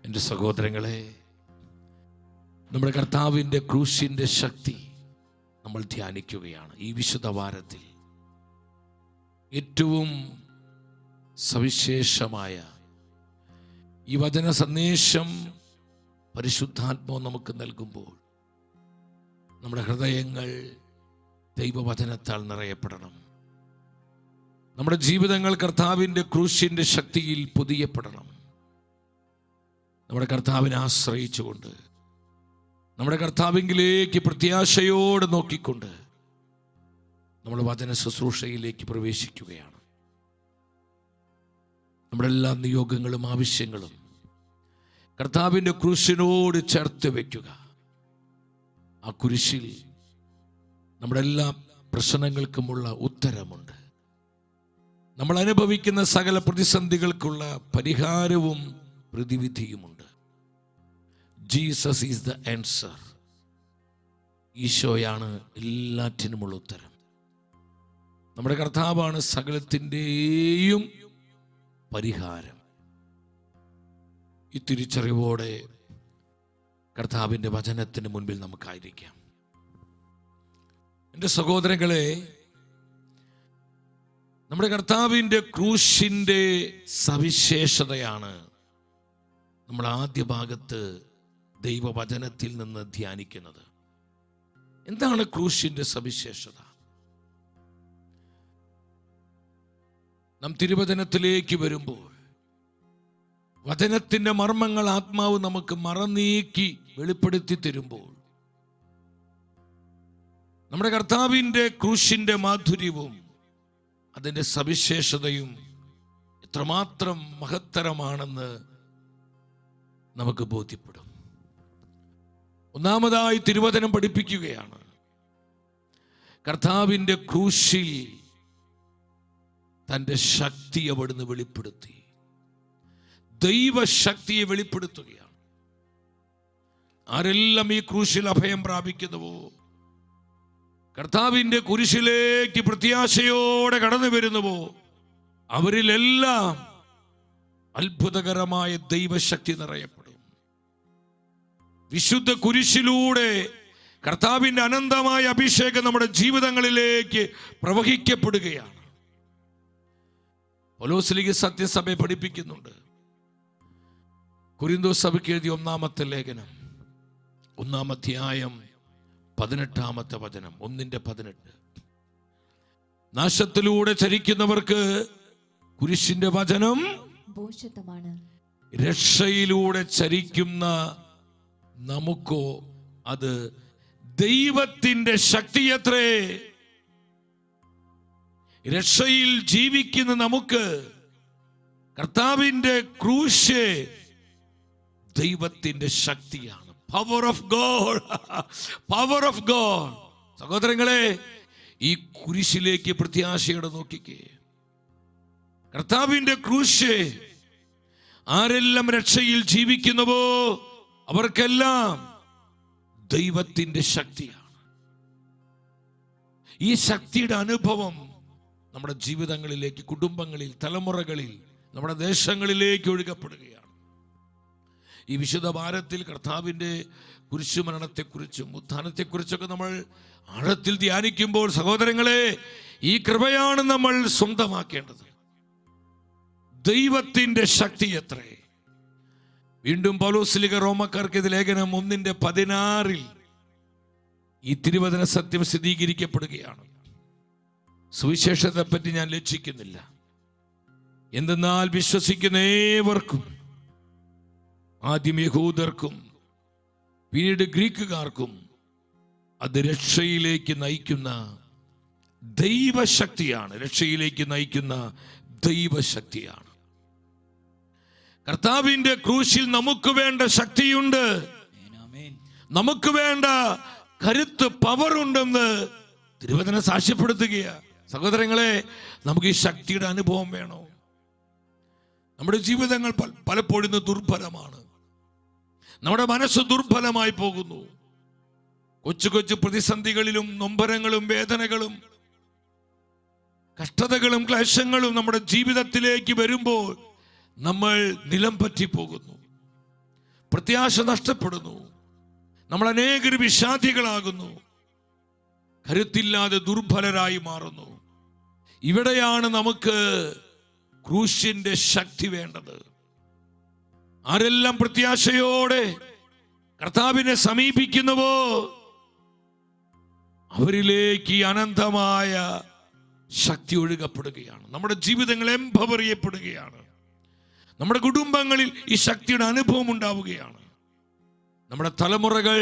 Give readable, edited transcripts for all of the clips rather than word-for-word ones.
എൻ്റെ സഹോദരങ്ങളെ, നമ്മുടെ കർത്താവിൻ്റെ ക്രൂശിൻ്റെ ശക്തി നമ്മൾ ധ്യാനിക്കുകയാണ്. ഈ വിശുദ്ധ വാരത്തിൽ ഏറ്റവും സവിശേഷമായ ഈ വചന സന്ദേശം പരിശുദ്ധാത്മാവ് നമുക്ക് നൽകുമ്പോൾ നമ്മുടെ ഹൃദയങ്ങൾ ദൈവവചനത്താൽ നിറയപ്പെടണം. നമ്മുടെ ജീവിതങ്ങൾ കർത്താവിൻ്റെ ക്രൂശിൻ്റെ ശക്തിയിൽ പൊതിയപ്പെടണം. നമ്മുടെ കർത്താവിനെ ആശ്രയിച്ചുകൊണ്ട്, നമ്മുടെ കർത്താവിങ്കിലേക്ക് പ്രത്യാശയോടെ നോക്കിക്കൊണ്ട് നമ്മൾ വചന ശുശ്രൂഷയിലേക്ക് പ്രവേശിക്കുകയാണ്. നമ്മുടെ എല്ലാ നിയോഗങ്ങളും ആവശ്യങ്ങളും കർത്താവിൻ്റെ ക്രൂശിനോട് ചേർത്ത് വയ്ക്കുക. ആ കുരിശിൽ നമ്മുടെ എല്ലാ പ്രശ്നങ്ങൾക്കുമുള്ള ഉത്തരമുണ്ട്. നമ്മൾ അനുഭവിക്കുന്ന സകല പ്രതിസന്ധികൾക്കുള്ള പരിഹാരവും പ്രതിവിധിയുമുണ്ട്. Jesus is the answer. ഈശോയാണ് എല്ലാറ്റിനുമുള്ള ഉത്തരം. നമ്മുടെ കർത്താവാണ് സകലത്തിൻ്റെയും പരിഹാരം. ഈ തിരിച്ചറിവോടെ കർത്താവിൻ്റെ വചനത്തിന് മുൻപിൽ നമുക്കായിരിക്കാം. എൻ്റെ സഹോദരങ്ങളെ, നമ്മുടെ കർത്താവിൻ്റെ ക്രൂശിൻ്റെ സവിശേഷതയാണ് നമ്മൾ ആദ്യ ഭാഗത്ത് ദൈവവചനത്തിൽ നിന്ന് ധ്യാനിക്കുന്നത്. എന്താണ് ക്രൂശിൻ്റെ സവിശേഷത? നാം തിരുവചനത്തിലേക്ക് വരുമ്പോൾ വചനത്തിൻ്റെ മർമ്മങ്ങൾ ആത്മാവ് നമുക്ക് മറനീക്കി വെളിപ്പെടുത്തി തരുമ്പോൾ നമ്മുടെ കർത്താവിൻ്റെ ക്രൂശിൻ്റെ മാധുര്യവും അതിൻ്റെ സവിശേഷതയും എത്രമാത്രം മഹത്തരമാണെന്ന് നമുക്ക് ബോധ്യപ്പെടും. ഒന്നാമതായി തിരുവചനം പഠിപ്പിക്കുകയാണ്, കർത്താവിൻ്റെ ക്രൂശിൽ തൻ്റെ ശക്തി അവിടുന്ന് വെളിപ്പെടുത്തി. ദൈവശക്തിയെ വെളിപ്പെടുത്തുകയാണ്. ആരെല്ലാം ഈ ക്രൂശിൽ അഭയം പ്രാപിക്കുന്നുവോ, കർത്താവിൻ്റെ കുരിശിലേക്ക് പ്രത്യാശയോടെ കടന്നു വരുന്നുവോ, അവരിലെല്ലാം അത്ഭുതകരമായ ദൈവശക്തി നിറയപ്പെടും. വിശുദ്ധ കുരിശിലൂടെ കർത്താവിൻ്റെ അനന്തമായ അഭിഷേകം നമ്മുടെ ജീവിതങ്ങളിലേക്ക് പ്രവഹിക്കപ്പെടുകയാണ്. പൗലോസ് സത്യസഭയെ പഠിപ്പിക്കുന്നുണ്ട്. കൊരിന്തോസ് സഭയ്ക്ക് എഴുതിയ ഒന്നാമത്തെ ലേഖനം 1-ാം അധ്യായം 18-ാമത്തെ വചനം, 1:18. നാശത്തിലൂടെ ചരിക്കുന്നവർക്ക് കുരിശിന്റെ വചനം ഭോഷത്വമാണ്, രക്ഷയിലൂടെ ചരിക്കുന്ന നമുക്കോ അത് ദൈവത്തിന്റെ ശക്തിയത്രേ. രക്ഷയിൽ ജീവിക്കുന്ന നമുക്ക് കർത്താവിന്റെ ക്രൂശ് ദൈവത്തിന്റെ ശക്തിയാണ്. Power of God, power of God. സഹോദരങ്ങളെ, ഈ കുരിശിലേക്ക് പ്രത്യാശയോടെ നോക്കിക്കേ. കർത്താവിന്റെ ക്രൂശ് ആരെല്ലാം രക്ഷയിൽ ജീവിക്കുന്നുവോ അവർക്കെല്ലാം ദൈവത്തിന്റെ ശക്തിയാണ്. ഈ ശക്തിയുടെ അനുഭവം നമ്മുടെ ജീവിതങ്ങളിലേക്ക്, കുടുംബങ്ങളിൽ, തലമുറകളിൽ, നമ്മുടെ ദേശങ്ങളിലേക്ക് ഒഴുകപ്പെടുകയാണ്. ഈ വിശുദ്ധ വാരത്തിൽ കർത്താവിൻ്റെ കുരിശുമരണത്തെക്കുറിച്ചും ഉത്ഥാനത്തെക്കുറിച്ചൊക്കെ നമ്മൾ ആഴത്തിൽ ധ്യാനിക്കുമ്പോൾ സഹോദരങ്ങളെ, ഈ കൃപയാണ് നമ്മൾ സ്വന്തമാക്കേണ്ടത്. ദൈവത്തിൻ്റെ ശക്തി എത്രേ. വീണ്ടും പൗലോസ് റോമക്കാർക്ക് ഇത് ലേഖനം 1:16 ഈ തിരുവചന സത്യം സ്ഥിരീകരിക്കപ്പെടുകയാണ്. സുവിശേഷത്തെ പറ്റി ഞാൻ ലക്ഷിക്കുന്നില്ല. എന്തെന്നാൽ വിശ്വസിക്കുന്ന ഏവർക്കും, ആദ്യം യഹൂദർക്കും പിന്നീട് ഗ്രീക്കുകാർക്കും, അത് രക്ഷയിലേക്ക് നയിക്കുന്ന ദൈവശക്തിയാണ്. രക്ഷയിലേക്ക് നയിക്കുന്ന ദൈവശക്തിയാണ്. കർത്താവിന്റെ ക്രൂശിൽ നമുക്ക് വേണ്ട ശക്തിയുണ്ട്, നമുക്ക് വേണ്ട കരുത്ത്, പവർ ഉണ്ടെന്ന് തിരുവചനം സാക്ഷ്യപ്പെടുത്തുകയാണ്. സഹോദരങ്ങളെ, നമുക്ക് ഈ ശക്തിയുടെ അനുഭവം വേണോ? നമ്മുടെ ജീവിതങ്ങൾ പലപ്പോഴും ദുർബലമാണ്. നമ്മുടെ മനസ്സ് ദുർബലമായി പോകുന്നു. കൊച്ചു കൊച്ചു പ്രതിസന്ധികളിലും നൊമ്പരങ്ങളും വേദനകളും കഷ്ടതകളും ക്ലേശങ്ങളും നമ്മുടെ ജീവിതത്തിലേക്ക് വരുമ്പോൾ നമ്മൾ നിലം പറ്റി പോകുന്നു. പ്രത്യാശ നഷ്ടപ്പെടുന്നു. നമ്മൾ അനേകർ വിഷാദികളാകുന്നു, കരുത്തില്ലാതെ ദുർബലരായി മാറുന്നു. ഇവിടെയാണ് നമുക്ക് ക്രൂശിന്റെ ശക്തി വേണ്ടത്. ആരെല്ലാം പ്രത്യാശയോടെ കർത്താവിനെ സമീപിക്കുന്നുവോ അവരിലേക്ക് ഈ അനന്തമായ ശക്തി ഒഴുകപ്പെടുകയാണ്. നമ്മുടെ ജീവിതങ്ങൾ എംപവർ ചെയ്യപ്പെടുകയാണ്. നമ്മുടെ കുടുംബങ്ങളിൽ ഈ ശക്തിയുടെ അനുഭവം ഉണ്ടാവുകയാണ്. നമ്മുടെ തലമുറകൾ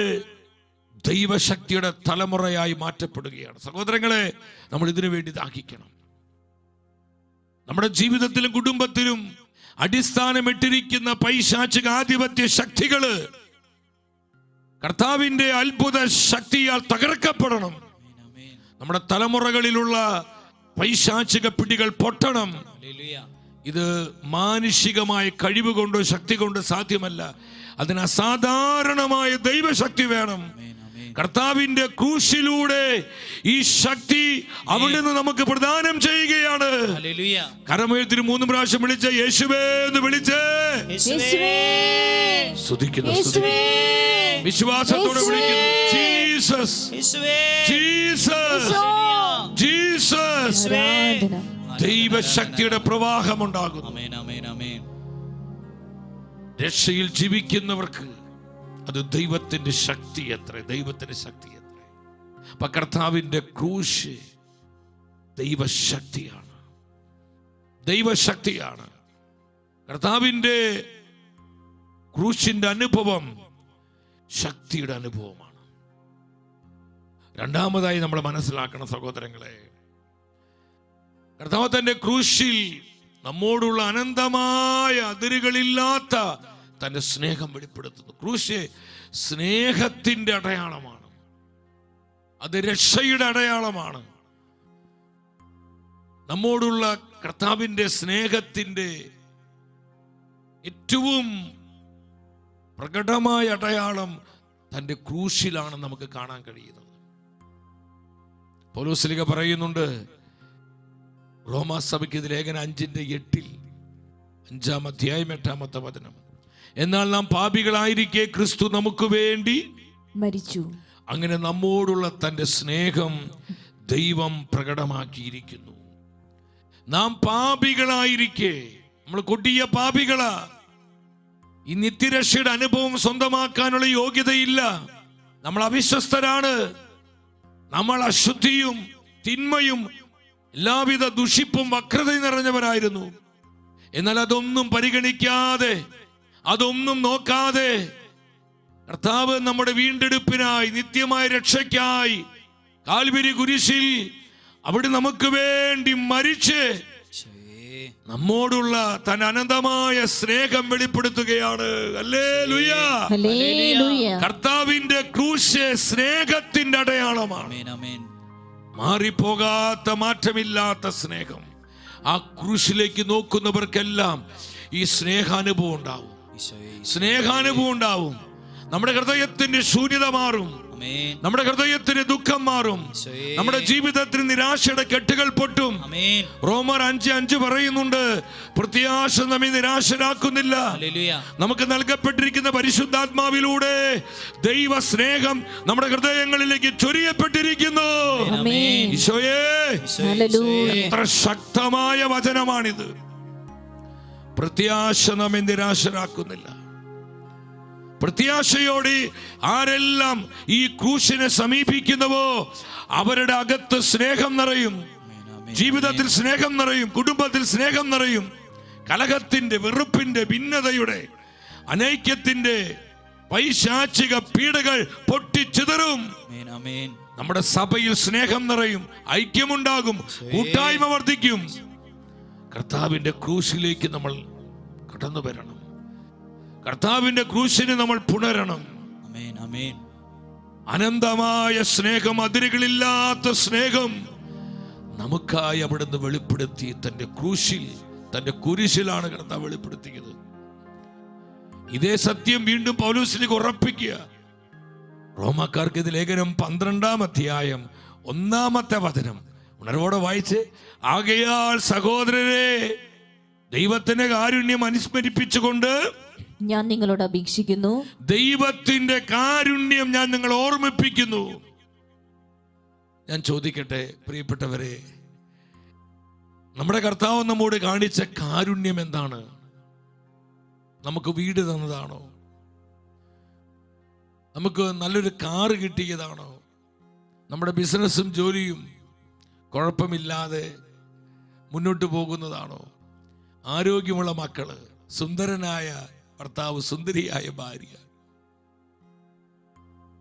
ദൈവശക്തിയുടെ തലമുറയായി മാറ്റപ്പെടുകയാണ്. സഹോദരങ്ങളെ, നമ്മൾ ഇതിനു വേണ്ടി ദാഹിക്കണം. നമ്മുടെ ജീവിതത്തിലും കുടുംബത്തിലും അടിസ്ഥാനമിട്ടിരിക്കുന്ന പൈശാചിക ആധിപത്യ ശക്തികള് കർത്താവിന്റെ അത്ഭുത ശക്തിയാൽ തകർക്കപ്പെടണം. നമ്മുടെ തലമുറകളിലുള്ള പൈശാചിക പിടികൾ പൊട്ടണം. ഇത് മാനുഷികമായ കഴിവ് കൊണ്ടോ ശക്തി കൊണ്ടോ സാധ്യമല്ല. അതിന് അസാധാരണമായ ദൈവശക്തി വേണം. കർത്താവിന്റെ ക്രൂശിലൂടെ ഈ ശക്തി അവിടെ നിന്ന് നമുക്ക് പ്രദാനം ചെയ്യുകയാണ്. കരമുയർത്തി 3 പ്രാവശ്യം വിളിച്ച് യേശുവേ എന്ന് വിളിച്ച് സ്തുതിക്കുന്നു. വിശ്വാസത്തോടെ വിളിക്കുന്നു. Jesus, Jesus, Jesus. ദൈവശക്തിയുടെ പ്രവാഹമുണ്ടാകുന്നു. രക്ഷയിൽ ജീവിക്കുന്നവർക്ക് അത് ദൈവത്തിന്റെ ശക്തി എത്ര, ദൈവത്തിന്റെ ശക്തി എത്ര. അപ്പൊ കർത്താവിന്റെ ക്രൂശ് ദൈവശക്തിയാണ്, ദൈവശക്തിയാണ്. കർത്താവിന്റെ ക്രൂശിന്റെ അനുഭവം ശക്തിയുടെ അനുഭവമാണ്. രണ്ടാമതായി നമ്മൾ മനസ്സിലാക്കണം സഹോദരങ്ങളെ, കർത്താവ് തന്റെ ക്രൂശിൽ നമ്മോടുള്ള അനന്തമായ അതിരുകളില്ലാത്ത തന്റെ സ്നേഹം വെളിപ്പെടുത്തുന്നു. ക്രൂശ് സ്നേഹത്തിന്റെ അടയാളമാണ്, അത് രക്ഷയുടെ അടയാളമാണ്. നമ്മോടുള്ള കർത്താവിന്റെ സ്നേഹത്തിന്റെ ഏറ്റവും പ്രകടമായ അടയാളം തന്റെ ക്രൂശിലാണ് നമുക്ക് കാണാൻ കഴിയുന്നത്. പൗലോസ് പറയുന്നുണ്ട് റോമാസഭയ്ക്ക് ലേഖനം 5:8, 5-ാം അധ്യായം 8-ാമത്തെ വചനം, എന്നാൽ നാം പാപികളായിരിക്കെ ക്രിസ്തു നമുക്ക് വേണ്ടി മരിച്ചു. അങ്ങനെ നമ്മോടുള്ള തന്റെ സ്നേഹം ദൈവം പ്രകടമാക്കിയിരിക്കുന്നു. നാം പാപികളായിരിക്കെ, നമ്മൾ കൊടിയ പാപികളാ, ഈ നിത്യരക്ഷയുടെ അനുഭവം സ്വന്തമാക്കാനുള്ള യോഗ്യതയില്ല. നമ്മൾ അവിശ്വസ്തരാണ്, നമ്മൾ അശുദ്ധിയും തിന്മയും എല്ലാവിധ ദുഷിപ്പും വക്രതയും നിറഞ്ഞവരായിരുന്നു. എന്നാൽ അതൊന്നും പരിഗണിക്കാതെ, അതൊന്നും നോക്കാതെ കർത്താവ് നമ്മുടെ വീണ്ടെടുപ്പിനായി, നിത്യമായ രക്ഷയ്ക്കായി കാൽവരി കുരിശിൽ അവിടെ നമുക്ക് വേണ്ടി മരിച്ച് നമ്മോടുള്ള തൻ അനന്തമായ സ്നേഹം വെളിപ്പെടുത്തുകയാണ്. Hallelujah, hallelujah. കർത്താവിന്റെ ക്രൂശ് സ്നേഹത്തിന്റെ അടയാളമാണ്. മാറിപ്പോകാത്ത, മാറ്റമില്ലാത്ത സ്നേഹം. ആ ക്രൂശിലേക്ക് നോക്കുന്നവർക്കെല്ലാം ഈ സ്നേഹാനുഭവം ഉണ്ടാവും, സ്നേഹാനുഭവം ഉണ്ടാവും. നമ്മുടെ ഹൃദയത്തിന്റെ ശൂന്യത മാറും, നമ്മുടെ ഹൃദയത്തിന് ദുഃഖം മാറും, നമ്മുടെ ജീവിതത്തിന് നിരാശയുടെ കെട്ടുകൾ പൊട്ടും. റോമർ 5:5 പറയുന്നുണ്ട്, പ്രത്യാശ നമ്മെ നിരാശരാക്കുന്നില്ല. നമുക്ക് നൽകപ്പെട്ടിരിക്കുന്ന പരിശുദ്ധാത്മാവിലൂടെ ദൈവ സ്നേഹം നമ്മുടെ ഹൃദയങ്ങളിലേക്ക് ചൊരിയപ്പെട്ടിരിക്കുന്നു. ഈശോയേ, എത്ര ശക്തമായ വചനമാണിത്. പ്രത്യാശ നമ്മെ നിരാശരാക്കുന്നില്ല. പ്രത്യാശയോടെ ആരെല്ലാം ഈ ക്രൂശിനെ സമീപിക്കുന്നുവോ അവരുടെ അകത്ത് സ്നേഹം നിറയും, ജീവിതത്തിൽ സ്നേഹം നിറയും, കുടുംബത്തിൽ സ്നേഹം നിറയും. കലഹത്തിന്റെ, വെറുപ്പിന്റെ, ഭിന്നതയുടെ, അനൈക്യത്തിന്റെ പൈശാചിക പീഡകൾ പൊട്ടിച്ചിതറും. നമ്മുടെ സഭയിൽ സ്നേഹം നിറയും, ഐക്യമുണ്ടാകും, കൂട്ടായ്മ വർദ്ധിക്കും. കർത്താവിന്റെ ക്രൂശിലേക്ക് നമ്മൾ കടന്നു വരണം, കർത്താവിന്റെ ക്രൂശിനെ നമ്മൾ പുണരണം. അനന്തമായ സ്നേഹം, അതിരുകളില്ലാത്ത സ്നേഹം നമുക്കായി അവിടുന്ന് വെളിപ്പെടുത്തി. തന്റെ ക്രൂശിൽ, തന്റെ കുരിശിലാണ് കർത്താവ് വെളിപ്പെടുത്തിയത്. ഇതേ സത്യം വീണ്ടും പൗലോസിലേക്ക് ഉറപ്പിക്കുക. റോമാക്കാർക്ക് ഇത് ലേഖനം 12-ാം അധ്യായം 1-ാമത്തെ വചനം ഉണർവോടെ വായിച്ച്, ആകയാൽ സഹോദരരെ ദൈവത്തിന്റെ കാരുണ്യം അനുസ്മരിപ്പിച്ചുകൊണ്ട് ഞാൻ നിങ്ങളോട് അപേക്ഷിക്കുന്നു. ദൈവത്തിന്റെ കാരുണ്യം ഞാൻ നിങ്ങളെ ഓർമ്മിപ്പിക്കുന്നു. ഞാൻ ചോദിക്കട്ടെ പ്രിയപ്പെട്ടവരെ, നമ്മുടെ കർത്താവ് നമ്മോട് കാണിച്ച കാരുണ്യം എന്താണ്? നമുക്ക് വീട് തന്നതാണോ? നമുക്ക് നല്ലൊരു കാറ് കിട്ടിയതാണോ? നമ്മുടെ ബിസിനസ്സും ജോലിയും കുഴപ്പമില്ലാതെ മുന്നോട്ട് പോകുന്നതാണോ? ആരോഗ്യമുള്ള മക്കള്, സുന്ദരനായ ഭർത്താവ്, സുന്ദരിയായ ഭാര്യ,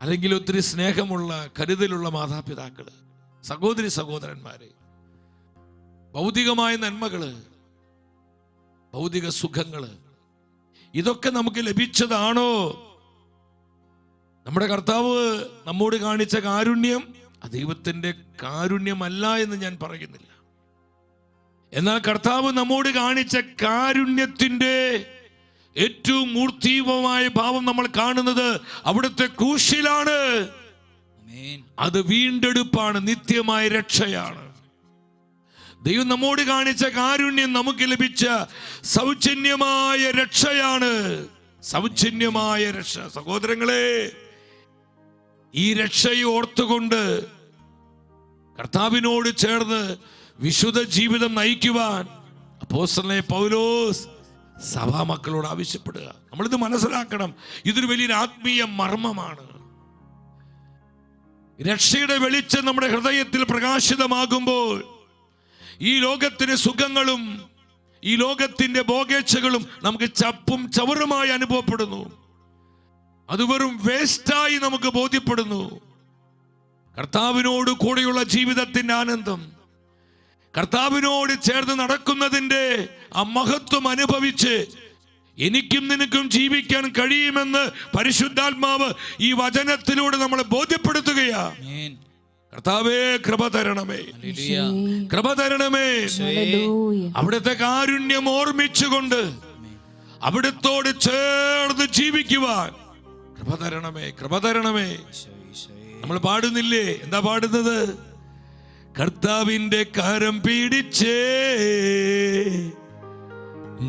അല്ലെങ്കിൽ ഒത്തിരി സ്നേഹമുള്ള കരുതലുള്ള മാതാപിതാക്കള്, സഹോദരി സഹോദരന്മാരെ, ഭൗതികമായ നന്മകള്, ഭൗതിക സുഖങ്ങള്, ഇതൊക്കെ നമുക്ക് ലഭിച്ചതാണോ? നമ്മുടെ കർത്താവ് നമ്മോട് കാണിച്ച കാരുണ്യം ദൈവത്തിന്റെ കാരുണ്യമല്ല എന്ന് ഞാൻ പറയുന്നില്ല. എന്നാൽ കർത്താവ് നമ്മോട് കാണിച്ച കാരുണ്യത്തിന്റെ ഏറ്റവും മൂർത്തീവമായ ഭാവം നമ്മൾ കാണുന്നത് അവിടുത്തെ ക്രൂശിലാണ്. അത് വീണ്ടെടുപ്പാണ്, നിത്യമായ രക്ഷയാണ്. ദൈവം നമ്മോട് കാണിച്ച കാരുണ്യം നമുക്ക് ലഭിച്ച സൗജന്യമായ രക്ഷയാണ്. സൗജന്യമായ രക്ഷ. സഹോദരങ്ങളെ, ഈ രക്ഷയെ ഓർത്തുകൊണ്ട് കർത്താവിനോട് ചേർന്ന് വിശുദ്ധ ജീവിതം നയിക്കുവാൻ അപ്പോസ്തലനായ പൗലോസ് സഭാമക്കളോട് ആവശ്യപ്പെടുക. നമ്മളിത് മനസ്സിലാക്കണം. ഇതൊരു വലിയൊരു ആത്മീയ മർമ്മമാണ്. രക്ഷയുടെ വെളിച്ചം നമ്മുടെ ഹൃദയത്തിൽ പ്രകാശിതമാകുമ്പോൾ ഈ ലോകത്തിന്റെ സുഖങ്ങളും ഈ ലോകത്തിന്റെ ഭോഗേച്ഛകളും നമുക്ക് ചപ്പും ചവറുമായി അനുഭവപ്പെടുന്നു. അത് വെറും വേസ്റ്റായി നമുക്ക് ബോധ്യപ്പെടുന്നു. കർത്താവിനോട് കൂടെയുള്ള ജീവിതത്തിന്റെ ആനന്ദം, കർത്താവിനോട് ചേർന്ന് നടക്കുന്നതിന്റെ ആ മഹത്വം അനുഭവിച്ച് എനിക്കും നിനക്കും ജീവിക്കാൻ കഴിയുമെന്ന് പരിശുദ്ധാത്മാവ് ഈ വചനത്തിലൂടെ നമ്മളെ ബോധ്യപ്പെടുത്തുകയാ. കർത്താവേ, കൃപ തരണമേ, കൃപ തരണമേ. അവിടുത്തെ കാരുണ്യം ഓർമ്മിച്ചുകൊണ്ട് അവിടുത്തോട് ചേർന്ന് ജീവിക്കുവാൻ കൃപ തരണമേ, കൃപ തരണമേ. നമ്മൾ പാടുന്നില്ലേ? എന്താ പാടുന്നത്? കർത്താവിന്റെ കരം പിടിച്ചേ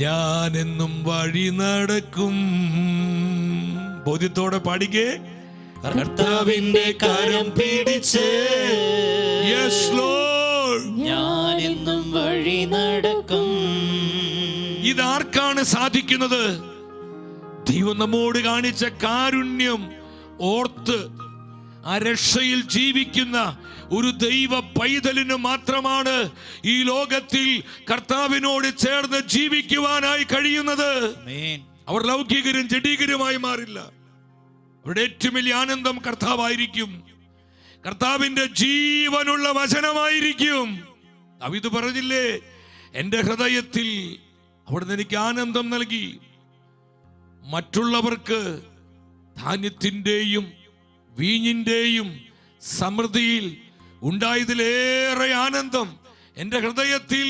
ഞാനെന്നും വഴി നടക്കും. ബോധ്യത്തോടെ പാടിക്കേ. കർത്താവിന്റെ കരം പിടിച്ച് യെസ് ലോർഡ് ഞാനെന്നും വഴി നടക്കും. ഇതാർക്കാണ് സാധിക്കുന്നത്? ദൈവം നമ്മോട് കാണിച്ച കാരുണ്യം ഓർത്ത് ആ രക്ഷയിൽ ജീവിക്കുന്ന ഒരു ദൈവ പൈതലിന് മാത്രമാണ് ഈ ലോകത്തിൽ കർത്താവിനോട് ചേർന്ന് ജീവിക്കുവാനായി കഴിയുന്നത്. അവർ ലൗകികരും ജഡീകരുമായി മാറില്ല. അവരുടെ ഏറ്റവും വലിയ ആനന്ദം കർത്താവായിരിക്കും. കർത്താവിന്റെ ജീവനുള്ള വചനമായിരിക്കും. ദാവീദ് പറഞ്ഞില്ലേ, എന്റെ ഹൃദയത്തിൽ അവിടുന്ന് എനിക്ക് ആനന്ദം നൽകി. മറ്റുള്ളവർക്ക് ധാന്യത്തിന്റെയും വീഞ്ഞിന്റെയും സമൃദ്ധിയിൽ ഉണ്ടായതിലേറെ ആനന്ദം എന്റെ ഹൃദയത്തിൽ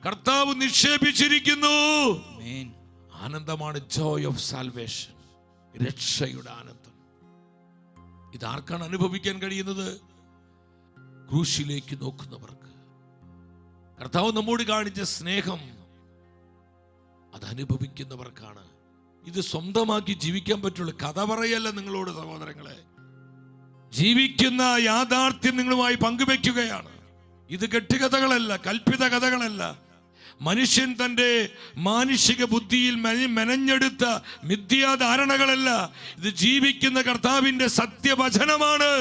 കർത്താവ് നിക്ഷേപിച്ചിരിക്കുന്നു. ആനന്ദമാണ് ജോയ് ഓഫ് സാൽവേഷൻ, രക്ഷയുടെ ആനന്ദം. ഇതാർക്കാണ് അനുഭവിക്കാൻ കഴിയുന്നത്? ക്രൂശിലേക്ക് നോക്കുന്നവർക്ക്. കർത്താവ് നമ്മോട് കാണിച്ച സ്നേഹം അത് അനുഭവിക്കുന്നവർക്കാണ്. ഇത് സ്വന്തമാക്കി ജീവിക്കാൻ പറ്റുള്ളൂ. കഥ പറയല്ല നിങ്ങളോട് സഹോദരങ്ങളെ, ജീവിക്കുന്ന യാഥാർത്ഥ്യം നിങ്ങളുമായി പങ്കുവെക്കുകയാണ്. ഇത് കെട്ടുകഥകളല്ല, കൽപ്പിത കഥകളല്ല, മനുഷ്യൻ തൻ്റെ മാനുഷിക ബുദ്ധിയിൽ മെനഞ്ഞെടുത്ത മിഥ്യാധാരണകളല്ല. ഇത് ജീവിക്കുന്ന കർത്താവിന്റെ സത്യവചനമാണ്.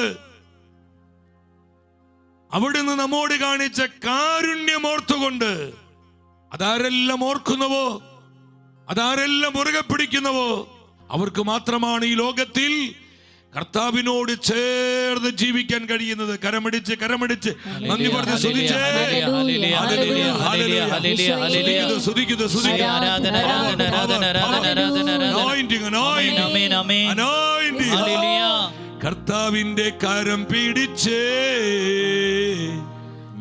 അവിടുന്ന് നമ്മോട് കാണിച്ച കാരുണ്യം ഓർത്തുകൊണ്ട് അതാരെല്ലാം ഓർക്കുന്നുവോ, അതാരെല്ലാം മുറുകെ പിടിക്കുന്നുവോ അവർക്ക് മാത്രമാണ് ഈ ലോകത്തിൽ കർത്താവിനോട് ചേർന്ന് ജീവിക്കാൻ കഴിയുന്നത്. കരമടിച്ച് കരമടിച്ച് നന്ദി പറഞ്ഞ് സ്തുതിച്ചേ. കർത്താവിന്റെ കരം പിടിച്ചേ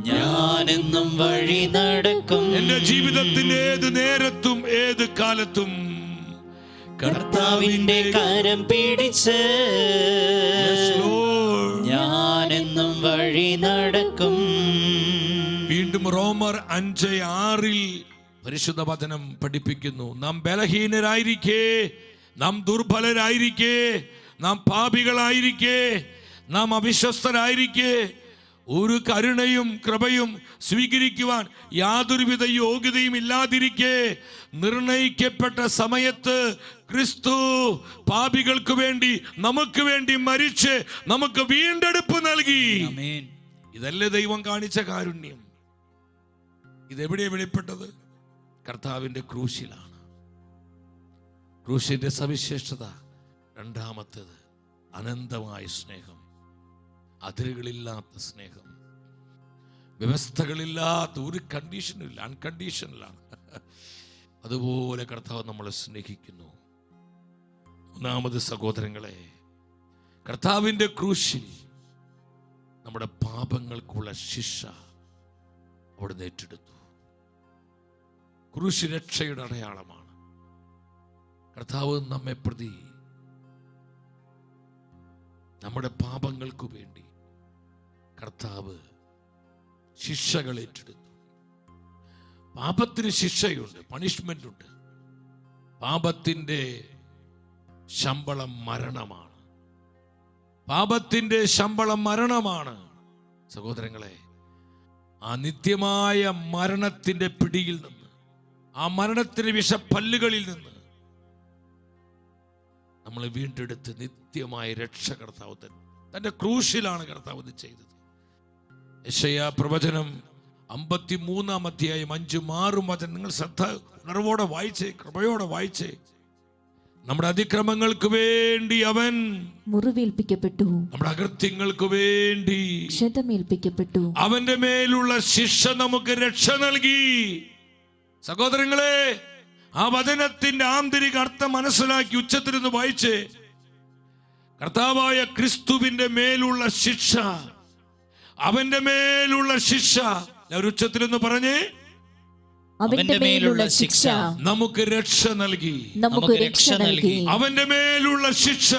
ഞാനെന്നും വഴി നടക്കും. എന്റെ ജീവിതത്തിന്റെ ഏത് നേരത്തും ഏത് കാലത്തും കർത്താവിന്റെ കരം പിടിച്ച് ഞാനെന്നും വഴി നടക്കും. വീണ്ടും റോമർ 5:6 പരിശുദ്ധ വചനം പഠിപ്പിക്കുന്നു, നാം ബലഹീനരായിരിക്കെ നാം ദുർബലരായിരിക്കെ, നാം പാപികളായിരിക്കെ, നാം അവിശ്വസ്തരായിരിക്കെ, ഒരു കരുണയും കൃപയും സ്വീകരിക്കുവാൻ യാതൊരുവിധ യോഗ്യതയും ഇല്ലാതിരിക്കെ, നിർണയിക്കപ്പെട്ട സമയത്ത് ക്രിസ്തു പാപികൾക്ക് വേണ്ടി, നമുക്ക് വേണ്ടി മരിച്ച് നമുക്ക് വീണ്ടെടുപ്പ് നൽകി. ഇതല്ലേ ദൈവം കാണിച്ച കാരുണ്യം? ഇതെവിടെ വെളിപ്പെട്ടത്? കർത്താവിന്റെ ക്രൂശിലാണ്. ക്രൂശിന്റെ സവിശേഷത രണ്ടാമത്തേത് അനന്തമായ സ്നേഹം, അതിരുകളില്ലാത്ത സ്നേഹം, വ്യവസ്ഥകളില്ലാത്ത ഒരു കണ്ടീഷനും ഇല്ല, അൺകണ്ടീഷണലാണ്. അതുപോലെ കർത്താവ് നമ്മളെ സ്നേഹിക്കുന്നു. മൂന്നാമത് സഹോദരങ്ങളെ, കർത്താവിന്റെ ക്രൂശിൽ നമ്മുടെ പാപങ്ങൾക്കുള്ള ശിക്ഷ അവിടുന്ന് ഏറ്റെടുത്തു. ക്രൂശ് രക്ഷയുടെ അടയാളമാണ്. കർത്താവ് നമ്മെ പ്രതി നമ്മുടെ പാപങ്ങൾക്ക് വേണ്ടി കർത്താവ് ശിക്ഷകൾ ഏറ്റെടുത്തു. പാപത്തിന് ശിക്ഷയുണ്ട്, പണിഷ്മെന്റ് ഉണ്ട്. പാപത്തിന്റെ ശമ്പളം മരണമാണ്. പാപത്തിന്റെ ശമ്പളം മരണമാണ്. സഹോദരങ്ങളെ, ആ നിത്യമായ മരണത്തിന്റെ പിടിയിൽ നിന്ന്, ആ മരണത്തിന്റെ വിഷപ്പല്ലുകളിൽ നിന്ന് നമ്മളെ വീണ്ടെടുത്ത് നിത്യമായ രക്ഷ കർത്താവ് തന്റെ ക്രൂശിലാണ് കർത്താവ് ഇത് ചെയ്തത്. യെശയ്യാ പ്രവചനം 53-ാം അധ്യായം 5-6 വചനം നിങ്ങൾ ശ്രദ്ധ ഉണർവോടെ വായിച്ചേ, കൃപയോടെ വായിച്ചേ. നമ്മുടെ അതിക്രമങ്ങൾക്ക് വേണ്ടി അവൻ മുറിവേൽപ്പിക്കപ്പെട്ടു, നമ്മുടെ അകൃത്യങ്ങൾക്ക് വേണ്ടി ക്ഷതമേൽപ്പിക്കപ്പെട്ടു. അവന്റെ മേലുള്ള ശിക്ഷ നമുക്ക് രക്ഷ നൽകി. സഹോദരങ്ങളെ, ആ വചനത്തിന്റെ ആന്തരിക അർത്ഥം മനസ്സിലാക്കി ഉച്ചത്തിരുന്ന് വായിച്ചേ. കർത്താവായ ക്രിസ്തുവിന്റെ മേലുള്ള ശിക്ഷ, അവന്റെ മേലുള്ള ശിക്ഷ, ഒരു ഉച്ചത്തിരുന്ന് പറഞ്ഞേ, അവന്റെ മേലുള്ള ശിക്ഷ നമുക്ക് രക്ഷ നൽകി, നമുക്ക് രക്ഷ നൽകി. അവന്റെ മേലുള്ള ശിക്ഷ,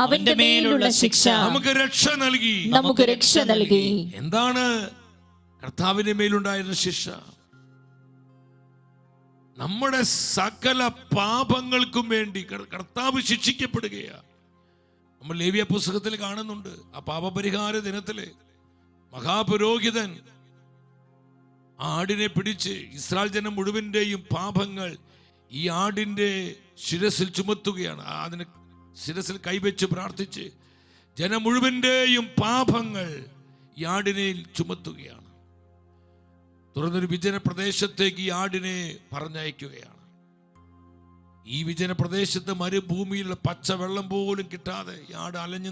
അവന്റെ മേലുള്ള ശിക്ഷ നമുക്ക് രക്ഷ നൽകി, നമുക്ക് രക്ഷ നൽകി. എന്താണ് കർത്താവിന്റെ മേലുണ്ടായിരുന്ന ശിക്ഷ? നമ്മുടെ സകല പാപങ്ങൾക്കും വേണ്ടി കർത്താവ് ശിക്ഷിക്കപ്പെടുകയാണ്. നമ്മൾ ലേവ്യ പുസ്തകത്തിൽ കാണുന്നുണ്ട്. ആ പാപപരിഹാര ദിനത്തില് മഹാപുരോഹിതൻ ആടിനെ പിടിച്ച് ഇസ്രായേൽ ജനം മുഴുവന്റെയും പാപങ്ങൾ ഈ ആടിന്റെ ശിരസിൽ ചുമത്തുകയാണ്. അതിന് ശിരസിൽ കൈവച്ച് പ്രാർത്ഥിച്ച് ജനം മുഴുവന്റെയും പാപങ്ങൾ ഈ ആടിനെ ചുമത്തുകയാണ്. തുടർന്നൊരു വിജന പ്രദേശത്തേക്ക് ഈ ആടിനെ പറഞ്ഞയക്കുകയാണ്. ഈ വിജന പ്രദേശത്ത് മരുഭൂമിയിലുള്ള പച്ചവെള്ളം പോലും കിട്ടാതെ ഈ ആട് അലഞ്ഞു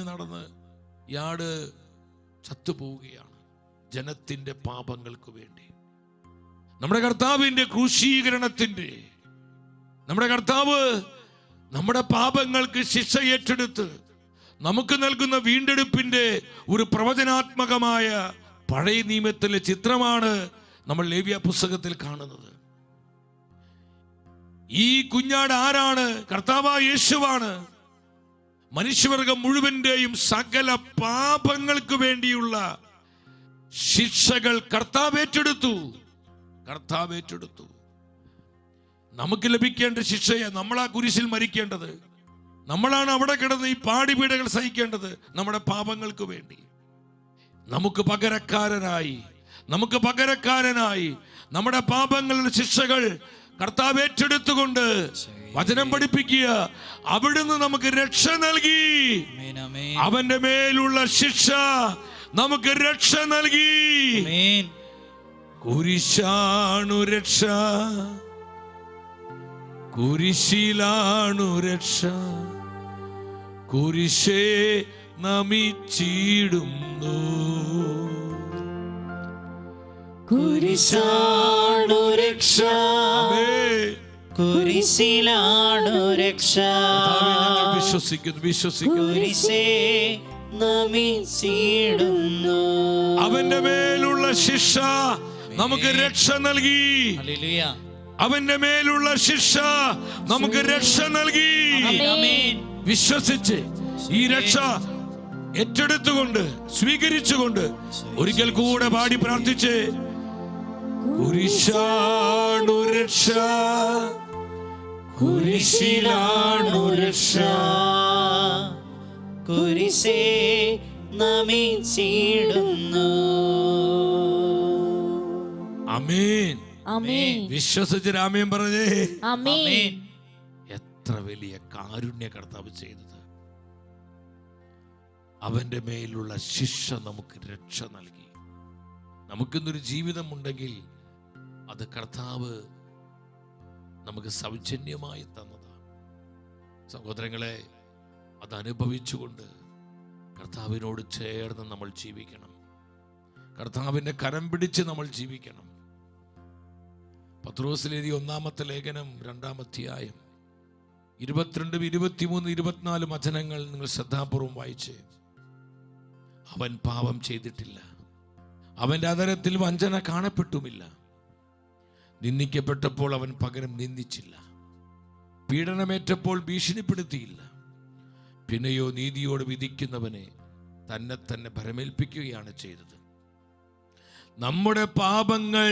നടന്ന് ഈ ആട് ചത്തുപോവുകയാണ് ജനത്തിന്റെ പാപങ്ങൾക്ക് വേണ്ടി. നമ്മുടെ കർത്താവിന്റെ ക്രൂശീകരണത്തിന്റെ, നമ്മുടെ കർത്താവ് നമ്മുടെ പാപങ്ങൾക്ക് ശിക്ഷ ഏറ്റെടുത്ത് നമുക്ക് നൽകുന്ന വീണ്ടെടുപ്പിന്റെ ഒരു പ്രവചനാത്മകമായ പഴയ നിയമത്തിലെ ചിത്രമാണ് നമ്മൾ ലേവ്യ പുസ്തകത്തിൽ കാണുന്നത്. ഈ കുഞ്ഞാട് ആരാണ്? കർത്താവായ യേശുവാണ്. മനുഷ്യവർഗം മുഴുവന്റെയും സകല പാപങ്ങൾക്ക് വേണ്ടിയുള്ള ശിക്ഷകൾ കർത്താവ് ഏറ്റെടുത്തു. നമുക്ക് ലഭിക്കേണ്ട ശിക്ഷയെ നമ്മളാ കുരിശിൽ മരിക്കേണ്ടത്. നമ്മളാണ് അവിടെ കിടന്ന് ഈ പാടിപീടകൾ സഹിക്കേണ്ടത് നമ്മുടെ പാപങ്ങൾക്ക് വേണ്ടി. നമുക്ക് പകരക്കാരനായി നമ്മുടെ പാപങ്ങളുടെ ശിക്ഷകൾ കർത്താവ് ഏറ്റെടുത്തുകൊണ്ട് വചനം പഠിപ്പിക്കുക. അവിടുന്ന് നമുക്ക് രക്ഷ നൽകി. അവന്റെ മേലുള്ള ശിക്ഷ നമുക്ക് രക്ഷ നൽകി. കുരിശാണു രക്ഷ, കുരിശിലാണു രക്ഷ, കുരിശേ നമിച്ചിടുന്നു. കുരിശാണു രക്ഷ, കുരിശിലാണു രക്ഷ, വിശ്വസിക്കുന്നു. കുരിശേ നമിച്ചിടുന്നു. അവന്റെ മേലുള്ള ശിക്ഷ നമുക്ക് രക്ഷ നൽകി. ഹല്ലേലൂയ. അവന്റെ മേലുള്ള ശിക്ഷ നമുക്ക് രക്ഷ നൽകി. വിശ്വസിച്ച് ഈ രക്ഷ ഏറ്റെടുത്തുകൊണ്ട് സ്വീകരിച്ചുകൊണ്ട് ഒരിക്കൽ കൂടെ പാടി പ്രാർത്ഥിച്ച്, കുരിശാണു രക്ഷ, കുരിശിലാണു രക്ഷ, കുരിശേ നമിച്ചിടുന്നു. ആമേൻ. ആമേൻ. വിശ്വസിച്ച് ആമേൻ പറഞ്ഞേ. ആമേൻ. എത്ര വലിയ കാരുണ്യ കർത്താവ് ചെയ്തത്. അവന്റെ മേലുള്ള ശിക്ഷ നമുക്ക് രക്ഷ നൽകി. നമുക്കിന്നൊരു ജീവിതമുണ്ടെങ്കിൽ അത് കർത്താവ് നമുക്ക് സൗജന്യമായി തന്നതാണ്. സഹോദരങ്ങളെ, അത് അനുഭവിച്ചുകൊണ്ട് കർത്താവിനോട് ചേർന്ന് നമ്മൾ ജീവിക്കണം. കർത്താവിന്റെ കരം പിടിച്ച് നമ്മൾ ജീവിക്കണം. പത്രോസിലെഴുതിയ 1-ാമത്തെ ലേഖനം 2-ാം അധ്യായം 22, 23, 24 വചനങ്ങൾ നിങ്ങൾ ശ്രദ്ധാപൂർവം വായിച്ച്. അവൻ പാപം ചെയ്തിട്ടില്ല, അവന്റെ അധരത്തിൽ വഞ്ചന കാണപ്പെട്ടുമില്ല. നിന്ദിക്കപ്പെട്ടപ്പോൾ അവൻ പകരം നിന്ദിച്ചില്ല, പീഡനമേറ്റപ്പോൾ ഭീഷണിപ്പെടുത്തിയില്ല. പിന്നെയോ നീതിയോട് വിധിക്കുന്നവനെ തന്നെ തന്നെ ഭരമേൽപ്പിക്കുകയാണ് ചെയ്തത്. നമ്മുടെ പാപങ്ങൾ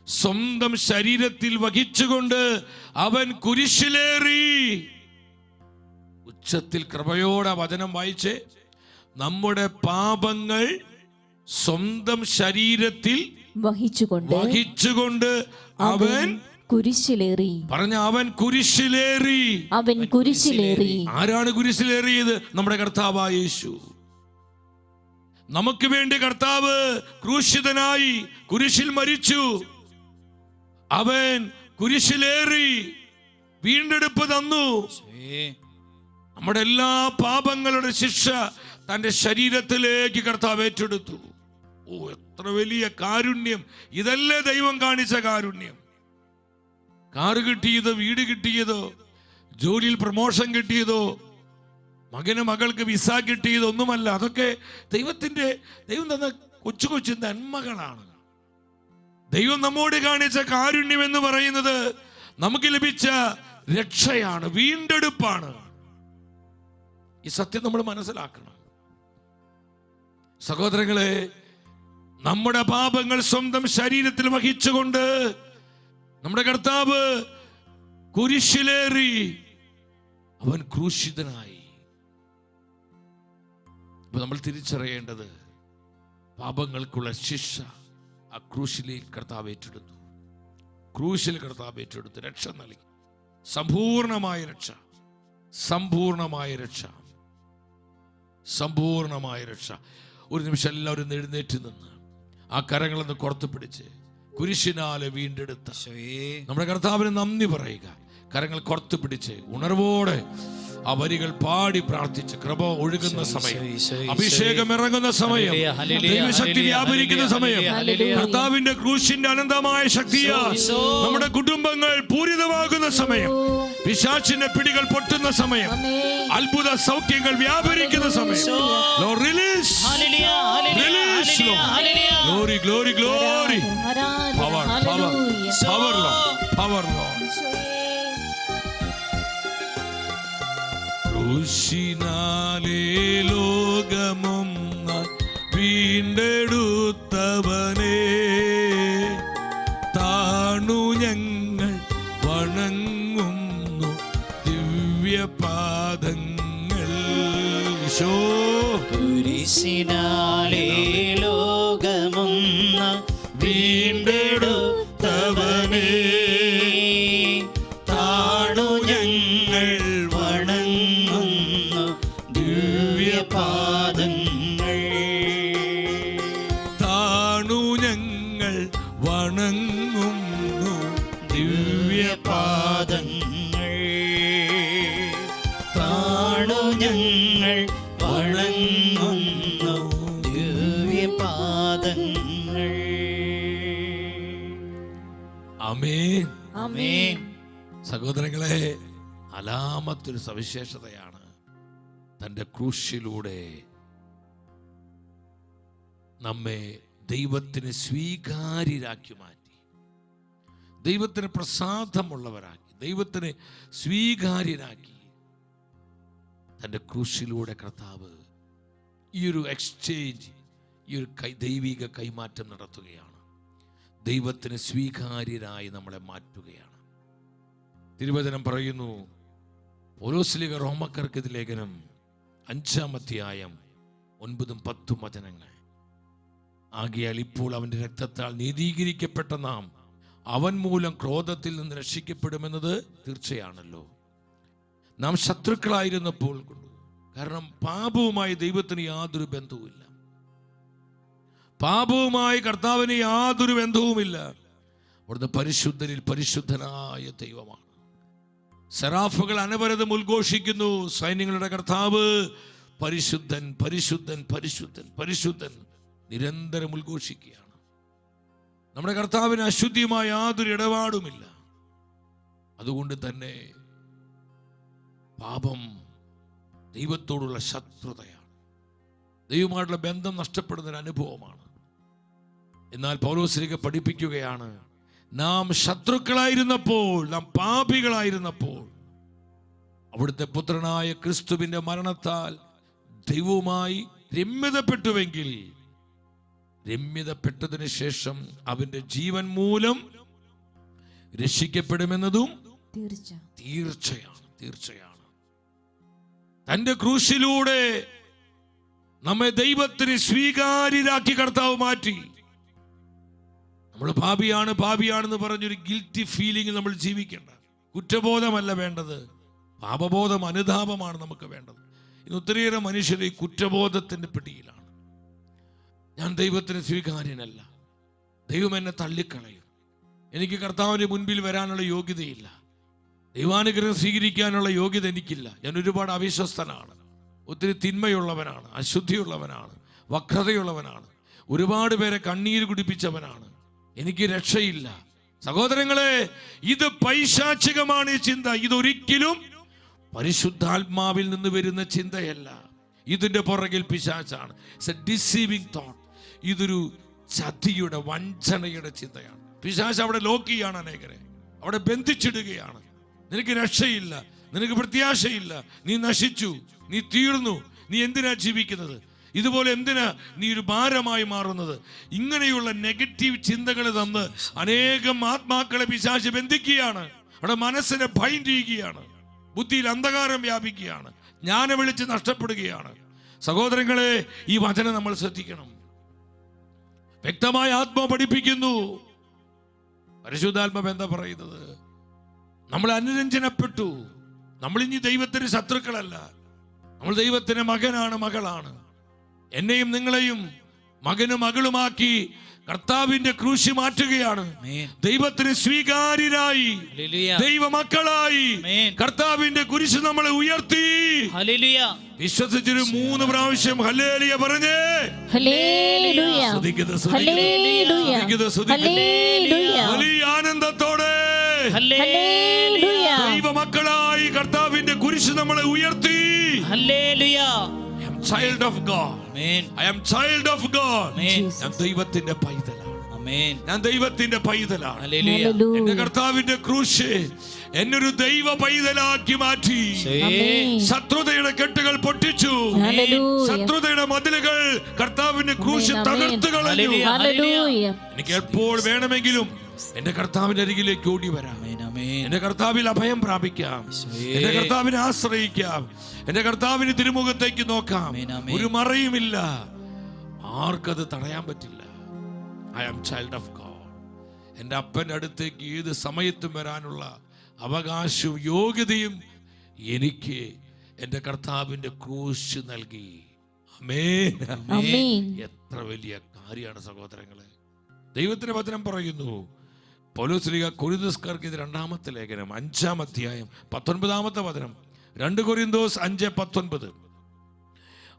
സ്വന്തം ശരീരത്തിൽ വഹിച്ചുകൊണ്ട് അവൻ കുരിശിലേറി. ഉച്ചത്തിൽ കൃപയോടെ വചനം വായിച്ച്. നമ്മുടെ പാപങ്ങൾ സ്വന്തം ശരീരത്തിൽ വഹിച്ചുകൊണ്ട് അവൻ കുരിശിലേറി. പറഞ്ഞ അവൻ കുരിശിലേറി. അവൻ കുരിശിലേറി. ആരാണ് കുരിശിലേറിയത്? നമ്മുടെ കർത്താവായ യേശു. നമുക്ക് വേണ്ടി കർത്താവ് ക്രൂശിതനായി കുരിശിൽ മരിച്ചു. അവൻ കുരിശിലേറി വീണ്ടെടുപ്പ് തന്നു. നമ്മുടെ എല്ലാ പാപങ്ങളുടെ ശിക്ഷ തന്റെ ശരീരത്തിലേക്ക് കർത്താവ് ഏറ്റെടുത്തു. ഓ, എത്ര വലിയ കാരുണ്യം! ഇതല്ലേ ദൈവം കാണിച്ച കാരുണ്യം. കാറ് കിട്ടിയതോ, വീട് കിട്ടിയതോ, ജോലിയിൽ പ്രമോഷൻ കിട്ടിയതോ, മകൾക്ക് വിസ കിട്ടിയതോ ഒന്നുമല്ല. അതൊക്കെ ദൈവം തന്ന കൊച്ചു കൊച്ചു നന്മകളാണ്. ദൈവം നമ്മോട് കാണിച്ച കാരുണ്യം എന്ന് പറയുന്നത് നമുക്ക് ലഭിച്ച രക്ഷയാണ്, വീണ്ടെടുപ്പാണ്. ഈ സത്യം നമ്മൾ മനസ്സിലാക്കണം. സഹോദരങ്ങളെ, നമ്മുടെ പാപങ്ങൾ സ്വന്തം ശരീരത്തിൽ വഹിച്ചുകൊണ്ട് നമ്മുടെ കർത്താവ് കുരിശിലേറി. അവൻ ക്രൂശിതനായി. അപ്പൊ നമ്മൾ തിരിച്ചറിയേണ്ടത്, പാപങ്ങൾക്കുള്ള ശിക്ഷ ആ ക്രൂശിലെ കർത്താവ് ഏറ്റെടുത്തു. ക്രൂശിൽ കർത്താവ് ഏറ്റെടുത്ത് രക്ഷ നൽകി. സമ്പൂർണമായ രക്ഷ, സമ്പൂർണമായ രക്ഷ, സമ്പൂർണമായ രക്ഷ. ഒരു നിമിഷം എല്ലാവരും എഴുന്നേറ്റ് നിന്ന് ആ കരങ്ങളൊന്ന് കോർത്ത് പിടിച്ച് കുരിശിനാലെ വീണ്ടെടുത്ത നമ്മുടെ കർത്താവിന് നന്ദി പറയുക. കരങ്ങൾ കോർത്ത് പിടിച്ച് ഉണർവോടെ ആ വരികൾ പാടി പ്രാർത്ഥിച്ച്. കൃപ ഒഴുകുന്ന സമയം, അഭിഷേകം ഇറങ്ങുന്ന സമയം, ദൈവശക്തി വ്യാപരിക്കുന്ന സമയം, കർത്താവിന്റെ ക്രൂശിന്റെ അനന്തമായ ശക്തിയാൽ നമ്മുടെ കുടുംബങ്ങൾ പൂരിതമാകുന്ന സമയം, പിശാചിന്റെ പിടികൾ പൊട്ടുന്ന സമയം, അത്ഭുത സൗഖ്യങ്ങൾ വ്യാപരിക്കുന്ന സമയം. Lord, release, release, Lord. Glory, glory, glory. Power, power, power, Lord. Power, Lord. ക്രൂശിനാലേ ലോകമൊന്നായി വീണ്ടെടുത്തവനെ താണു ഞങ്ങൾ വണങ്ങുന്നു ദിവ്യപാദങ്ങൾ. കുരിശിനാലേ ലോകമൊന്ന വീണ്ടെടുത്തവനെ താണു ഞങ്ങൾ വണങ്ങുന്നു ദിവ്യപാദങ്ങൾ. താണു ഞങ്ങൾ വണങ്ങുന്നു ദിവ്യപാദങ്ങൾ. താണു ഞങ്ങൾ വണങ്ങുന്നു ദിവ്യപാദങ്ങൾ. ആമേൻ, ആമേൻ. സഹോദരങ്ങളെ, നാലാമത്തൊരു സവിശേഷതയാണ് തൻ്റെ ക്രൂശിലൂടെ നമ്മെ ദൈവത്തിന് സ്വീകാര്യരാക്കി മാറ്റി, ദൈവത്തിന് പ്രസാദമുള്ളവരാക്കി, ദൈവത്തിന് സ്വീകാര്യരാക്കി. തൻ്റെ ക്രൂശിലൂടെ കർത്താവ് ഈ ഒരു എക്സ്ചേഞ്ച്, ഈ ഒരു ദൈവിക കൈമാറ്റം നടത്തുകയാണ്. ദൈവത്തിന് സ്വീകാര്യരായി നമ്മളെ മാറ്റുകയാണ്. തിരുവചനം പറയുന്നു, പൗലോസ്ലീഹ റോമക്കാർക്കെതി ലേഖനം 5-ാം അധ്യായം 9-10 വചനങ്ങൾ. ആകയാൽ ഇപ്പോൾ അവന്റെ രക്തത്താൽ നീതീകരിക്കപ്പെട്ട നാം അവൻ മൂലം ക്രോധത്തിൽ നിന്ന് രക്ഷിക്കപ്പെടുമെന്നത് തീർച്ചയാണല്ലോ. നാം ശത്രുക്കളായിരുന്നപ്പോൾ, കാരണം പാപവുമായി ദൈവത്തിന് യാതൊരു ബന്ധവുമില്ല, പാപവുമായി കർത്താവിന് യാതൊരു ബന്ധവുമില്ല. അവിടുന്ന് പരിശുദ്ധനിൽ പരിശുദ്ധനായ ദൈവമാണ്. സെറാഫുകൾ അനവരതം ഉദ്ഘോഷിക്കുന്നു, സൈന്യങ്ങളുടെ കർത്താവ് പരിശുദ്ധൻ പരിശുദ്ധൻ പരിശുദ്ധൻ പരിശുദ്ധൻ, നിരന്തരം ഉദ്ഘോഷിക്കുകയാണ്. നമ്മുടെ കർത്താവിന് അശുദ്ധിയുമായ യാതൊരു ഇടപാടുമില്ല. അതുകൊണ്ട് തന്നെ പാപം ദൈവത്തോടുള്ള ശത്രുതയാണ്, ദൈവമായിട്ടുള്ള ബന്ധം നഷ്ടപ്പെടുന്നൊരു അനുഭവമാണ്. എന്നാൽ പൗലോസ്ലീഹ പഠിപ്പിക്കുകയാണ്, നാം ശത്രുക്കളായിരുന്നപ്പോൾ, നാം പാപികളായിരുന്നപ്പോൾ അവിടുത്തെ പുത്രനായ ക്രിസ്തുവിന്റെ മരണത്താൽ ദൈവവുമായി രമ്യതപ്പെട്ടുവെങ്കിൽ, രമ്യതപ്പെട്ടതിന് ശേഷം അവന്റെ ജീവൻ മൂലം രക്ഷിക്കപ്പെടുമെന്നതും തീർച്ചയാണ്. തന്റെ ക്രൂശിലൂടെ നമ്മെ ദൈവത്തിന് സ്വീകാര്യരാക്കി കർത്താവ് മാറ്റി. നമ്മൾ പാപിയാണെന്ന് പറഞ്ഞൊരു ഗിൽറ്റി ഫീലിംഗ് നമ്മൾ ജീവിക്കേണ്ട. കുറ്റബോധമല്ല വേണ്ടത്, പാപബോധം, അനുതാപമാണ് നമുക്ക് വേണ്ടത്. ഇന്ന് ഒത്തിരിയേറെ മനുഷ്യർ ഈ കുറ്റബോധത്തിന്റെ പിടിയിലാണ്. ഞാൻ ദൈവത്തിന് സ്വീകാര്യനല്ല, ദൈവം എന്നെ തള്ളിക്കളയും, എനിക്ക് കർത്താവിന്റെ മുൻപിൽ വരാനുള്ള യോഗ്യതയില്ല, ദൈവാനുഗ്രഹം സ്വീകരിക്കാനുള്ള യോഗ്യത എനിക്കില്ല, ഞാൻ ഒരുപാട് അവിശ്വസ്തനാണ്, ഒത്തിരി തിന്മയുള്ളവനാണ്, അശുദ്ധിയുള്ളവനാണ്, വക്രതയുള്ളവനാണ്, ഒരുപാട് പേരെ കണ്ണീര് കുടിപ്പിച്ചവനാണ്, എനിക്ക് രക്ഷയില്ല. സഹോദരങ്ങളെ, ഇത് പൈശാചികമാണ് ഈ ചിന്ത. ഇതൊരിക്കലും പരിശുദ്ധാത്മാവിൽ നിന്ന് വരുന്ന ചിന്തയല്ല. ഇതിന്റെ പുറകിൽ പിശാചാണ്. It's a deceiving thought. ഇതൊരു ചതിയുടെ, വഞ്ചനയുടെ ചിന്തയാണ്. പിശാച് അവിടെ ലോക്ക് ചെയ്യാണ് അനേകരെ, അവിടെ ബന്ധിച്ചിടുകയാണ്. നിനക്ക് രക്ഷയില്ല, നിനക്ക് പ്രത്യാശയില്ല, നീ നശിച്ചു, നീ തീർന്നു, നീ എന്തിനാ ജീവിക്കുന്നത്, ഇതുപോലെ എന്തിനാ നീ ഒരു ഭാരമായി മാറുന്നത്? ഇങ്ങനെയുള്ള നെഗറ്റീവ് ചിന്തകൾ തന്ന് അനേകം ആത്മാക്കളെ പിശാച് ബന്ധിക്കുകയാണ്. അവിടെ മനസ്സിനെ ബൈൻഡ് ചെയ്യുകയാണ്, ബുദ്ധിയിൽ അന്ധകാരം വ്യാപിക്കുകയാണ്, ജ്ഞാനം വിളിച്ച് നഷ്ടപ്പെടുകയാണ്. സഹോദരങ്ങളെ, ഈ വചനം നമ്മൾ ശ്രദ്ധിക്കണം. വ്യക്തമായ ആത്മാവ് പഠിപ്പിക്കുന്നു. പരിശുദ്ധാത്മാവ് എന്താ പറയുന്നത്? നമ്മൾ അനുരഞ്ജനപ്പെട്ടു. നമ്മൾ ഇനി ദൈവത്തിന് ശത്രുക്കളല്ല, നമ്മൾ ദൈവത്തിന് മകനാണ്, മകളാണ്. എന്നെയും നിങ്ങളെയും മകനും മകളുമാക്കി കർത്താവിന്റെ ക്രൂശ് മാറ്റുകയാണ്. ദൈവത്തിന് സ്വീകാര്യരായി, ദൈവമക്കളായി കർത്താവിന്റെ കുരിശ് നമ്മളെ ഉയർത്തി. വിശ്വസിച്ചൊരു 3 പ്രാവശ്യം ഹല്ലേലൂയ പറഞ്ഞേ. വലിയ ആനന്ദത്തോടെ ദൈവമക്കളായി കർത്താവിന്റെ കുരിശ് നമ്മളെ ഉയർത്തി. Child of God. I am child of God. ഞാൻ ദൈവത്തിന്റെ പൈതലാണ്. ഞാൻ ദൈവത്തിന്റെ പൈതലാണ്. എന്റെ കർത്താവിന്റെ ക്രൂശ് എന്നൊരു ദൈവ പൈതലാക്കി മാറ്റി. ശത്രുതയുടെ കെട്ടുകൾ പൊട്ടിച്ചു, ശത്രുതയുടെ മതിലുകൾ കർത്താവിന്റെ ക്രൂശ് തകർത്ത് കളഞ്ഞു. എനിക്ക് എപ്പോൾ വേണമെങ്കിലും എന്റെ കർത്താവിന്റെ അരികിലേക്ക് ഓടി വരാം, എന്റെ കർത്താവിൽ അഭയം പ്രാപിക്കാം, എന്റെ കർത്താവിനെ ആശ്രയിക്കാം, എന്റെ കർത്താവിന് തിരുമുഖത്തേക്ക് നോക്കാം. ഒരു മറയുമില്ല, ആർക്കത് തടയാൻ പറ്റില്ല. I am child of God. എന്റെ അപ്പന്റെ അടുത്തേക്ക് ഏത് സമയത്തും വരാനുള്ള അവകാശവും യോഗ്യതയും എനിക്ക് എന്റെ കർത്താവിന്റെ ക്രൂശ് നൽകി. ആമേൻ. എത്ര വലിയ കാര്യമാണ് സഹോദരങ്ങളെ. ദൈവത്തിന്റെ വചനം പറയുന്നു, പൗലോസ്ലീഹ കൊരിന്ത്യർക്കെതിരെ 2-ാമത്തെ ലേഖനം 5-ാം അധ്യായം 19-ാമത്തെ വചനം, 2 കൊരിന്തോസ് 5:19.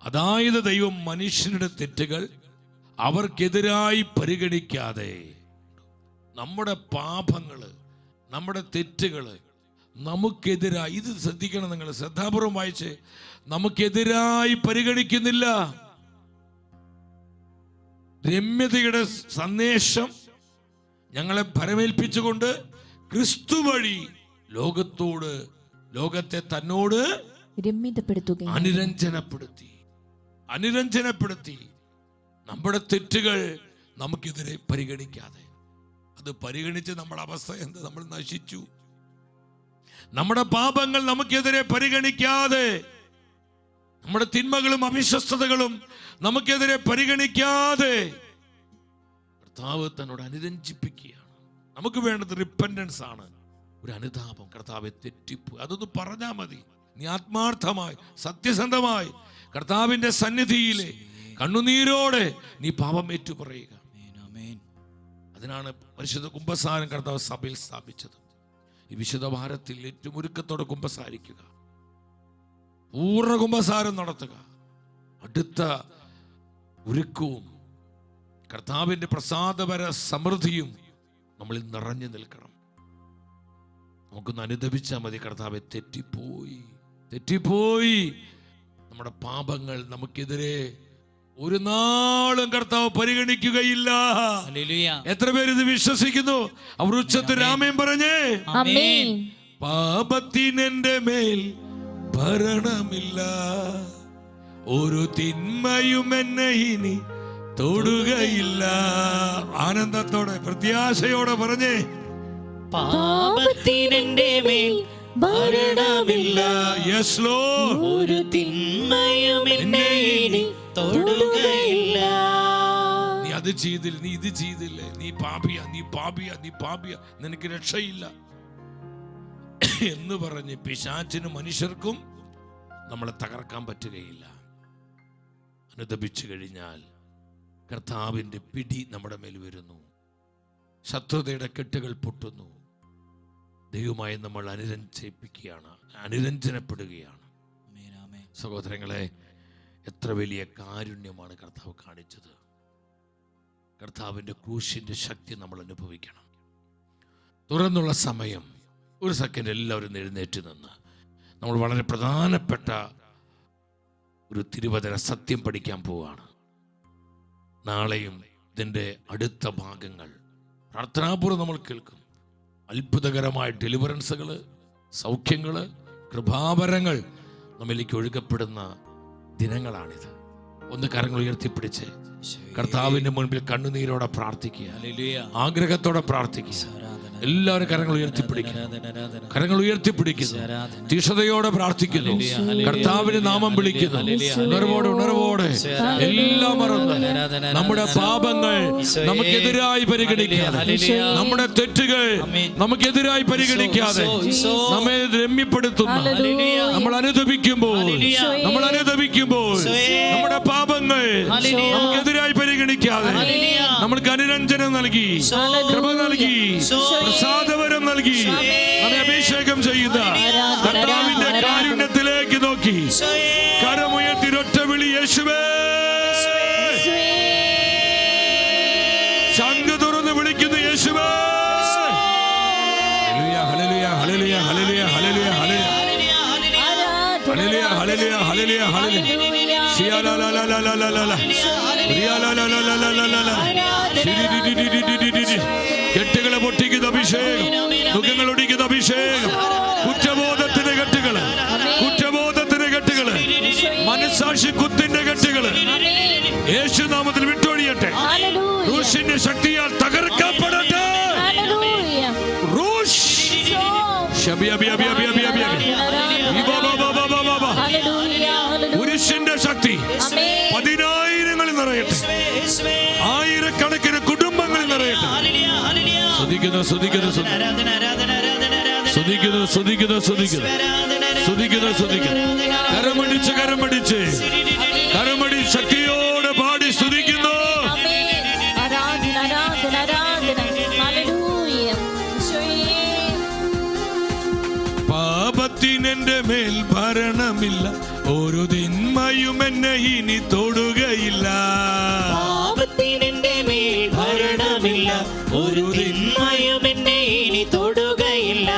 അതായത് ദൈവം മനുഷ്യരുടെ തെറ്റുകൾ അവർക്കെതിരായി പരിഗണിക്കാതെ, നമ്മുടെ പാപങ്ങള്, നമ്മുടെ തെറ്റുകള് നമുക്കെതിരായി, ഇത് ശ്രദ്ധിക്കണം നിങ്ങൾ, ശ്രദ്ധാപൂർവം വായിച്ച്, നമുക്കെതിരായി പരിഗണിക്കുന്നില്ല. രമ്യതയുടെ സന്ദേശം ഞങ്ങളെ ഭരമേൽപ്പിച്ചുകൊണ്ട് ക്രിസ്തു വഴി ലോകത്തെ തന്നോട് അനുരഞ്ജനപ്പെടുത്തി നമ്മുടെ തെറ്റുകൾ നമുക്കെതിരെ പരിഗണിക്കാതെ. അത് പരിഗണിച്ച് നമ്മുടെ അവസ്ഥ എന്താ? നമ്മൾ നശിച്ചു. നമ്മുടെ പാപങ്ങൾ നമുക്കെതിരെ പരിഗണിക്കാതെ, നമ്മുടെ തിന്മകളും അവിശ്വസ്തതകളും നമുക്കെതിരെ പരിഗണിക്കാതെ കർത്താവ് തന്നോട് അനുരഞ്ജിപ്പിക്കുകയാണ്. നമുക്ക് വേണ്ടത് റിപ്പൻറ്റൻസ് ആണ്, ഒരു അനുതാപം. കർത്താവെ തെറ്റിപ്പോയി, അതൊന്ന് പറഞ്ഞാൽ മതി. നീ ആത്മാർത്ഥമായി സത്യസന്ധമായി കർത്താവിന്റെ സന്നിധിയിലെ കണ്ണുനീരോടെ നീ പാപം ഏറ്റു പറയുക. അതിനാണ് പരിശുദ്ധ കുമ്പസാരം കർത്താവ് സഭയിൽ സ്ഥാപിച്ചത്. ഈ വിശുദ്ധ വാരത്തിൽ ഏറ്റവും ഒരുക്കത്തോടെ കുമ്പസാരിക്കുക, പൂർണ്ണ കുമ്പസാരം നടത്തുക. അടുത്ത ഒരുക്കവും കർത്താവിന്റെ പ്രസാദപര സമൃദ്ധിയും നമ്മളിൽ നിറഞ്ഞു നിൽക്കണം. നമുക്കൊന്ന് അനുദപിച്ചാൽ മതി. കർത്താവെ തെറ്റിപ്പോയി, തെറ്റിപ്പോയി. നമ്മുടെ പാപങ്ങൾ നമുക്കെതിരെ ഒരു നാളും കർത്താവ് പരിഗണിക്കുകയില്ല. എത്ര പേര് ഇത് വിശ്വസിക്കുന്നു? അവർ ഉച്ചത്തിൽ ആമേൻ പറഞ്ഞേ. പാപത്തിനെന്റെ മേൽ ഭരണമില്ല, ഒരു തിന്മയും എന്നെ ഇനി തൊടുകയില്ല. ആനന്ദത്തോടെ പ്രത്യാശയോടെ പറഞ്ഞേ, പാപത്തിനെന്റെ മേൽ ഭരണമില്ല, യെസ് ലോർഡ്, ഒരു തിന്മയും എന്നെ ഇനി തൊടുകയില്ല. നീ അത് ചെയ്തില്ല, നീ ഇത് ചെയ്തില്ലേ, നീ പാപിയ, നീ പാപിയ, നീ പാപിയ, നിനക്ക് രക്ഷയില്ല എന്ന് പറഞ്ഞ് പിശാചിനും മനുഷ്യർക്കും നമ്മളെ തകർക്കാൻ പറ്റുകയില്ല. അനുദപിച്ചു കഴിഞ്ഞാൽ കർത്താവിന്റെ പിടി നമ്മുടെ മേൽ വരുന്നു, ശത്രുതയുടെ കെട്ടുകൾ പൊട്ടുന്നു. ദൈവമായി നമ്മൾ അനുരഞ്ജനപ്പെടുകയാണ്. സഹോദരങ്ങളെ, എത്ര വലിയ കാരുണ്യമാണ് കർത്താവ് കാണിച്ചത്. കർത്താവിന്റെ ക്രൂശിന്റെ ശക്തി നമ്മൾ അനുഭവിക്കണം. തുറന്നുള്ള സമയം ഒരു സെക്കൻഡ് എല്ലാവരും എഴുന്നേറ്റ് നിന്ന് നമ്മൾ വളരെ പ്രധാനപ്പെട്ട ഒരു തിരുവചന സത്യം പഠിക്കാൻ പോവുകയാണ്. നാളെയും ഇതിൻ്റെ അടുത്ത ഭാഗങ്ങൾ പ്രാർത്ഥനാപൂർവ്വം നമ്മൾ കേൾക്കും. അത്ഭുതകരമായ ഡെലിവറൻസുകൾ, സൗഖ്യങ്ങൾ, കൃപാവരങ്ങൾ നമ്മിലേക്ക് ഒഴുകപ്പെടുന്ന ദിനങ്ങളാണിത്. ഒന്ന് കരങ്ങൾ ഉയർത്തിപ്പിടിച്ച് കർത്താവിന്റെ മുൻപിൽ കണ്ണുനീരോടെ പ്രാർത്ഥിക്കുക, ആഗ്രഹത്തോടെ പ്രാർത്ഥിക്കുക. എല്ലാവരും കരങ്ങൾ ഉയർത്തിപ്പിടിക്കുന്നു, കരങ്ങൾ ഉയർത്തിപ്പിടിക്കുന്നു, തീഷ്ണതയോടെ പ്രാർത്ഥിക്കുന്നു, കർത്താവിന്റെ നാമം വിളിക്കുന്നു. ഉണർവോടെ എല്ലാം മറന്ന് നമ്മുടെ പാപങ്ങൾ നമുക്കെതിരായി പരിഗണിക്കാതെ, നമ്മുടെ തെറ്റുകൾ നമുക്കെതിരായി പരിഗണിക്കാതെ നമ്മെ രമ്യപ്പെടുത്തുന്ന, നമ്മൾ അനുദപിക്കുമ്പോൾ നമ്മുടെ പാപങ്ങൾ നമുക്കെതിരായി പരിഗണിക്കാതെ നമ്മൾക്ക് അനുരഞ്ജനം നൽകി, കൃപ നൽകി, പ്രസാദവരം നൽകി നമ്മെ അഭിഷേകം ചെയ്യുന്ന കർത്താവിന്റെ കാരുണ്യത്തിലേക്ക് നോക്കി കരമുയർത്തി ഒറ്റ വിളി, യേശുവേ. ശംഖ് തുറന്ന് വിളിക്കുന്നു, യേശുവേ. Hallelujah, hallelujah, hallelujah, hallelujah, hallelujah, hallelujah, hallelujah, hallelujah. കെട്ടുകളെ പൊട്ടിക്കുന്ന അഭിഷേകം, ദുഃഖങ്ങൾ ഒടിക്കുന്ന അഭിഷേകം, കുറ്റബോധത്തിന്റെ കെട്ടുകള്, മനസ്സാക്ഷി കുത്തിന്റെ കെട്ടുകള് യേശുനാമത്തിൽ വിട്ടൊഴിയട്ടെ. ക്രൂശിന്റെ ശക്തിയാൽ തകർക്കപ്പെടട്ടെ. പുരുഷന്റെ ശക്തി പതിനായിരങ്ങളിൽ നിറയട്ടെ, ആയിരക്കണക്കിന് കുടുംബങ്ങളിൽ നിറയട്ടെ. കരമടി ശക്തിയോടെ പാടി സ്തുതിക്കുന്നു. പാപത്തിനെന്റെ മേൽ ഭരണമില്ല, ഒരു തിന്മയും എന്നെ ഇനി തൊടുകയില്ല. പാപത്തിനെന്റെ മേൽ ഭരണമില്ല, ഒരു തിന്മയും എന്നെ ഇനി തൊടുകയില്ല.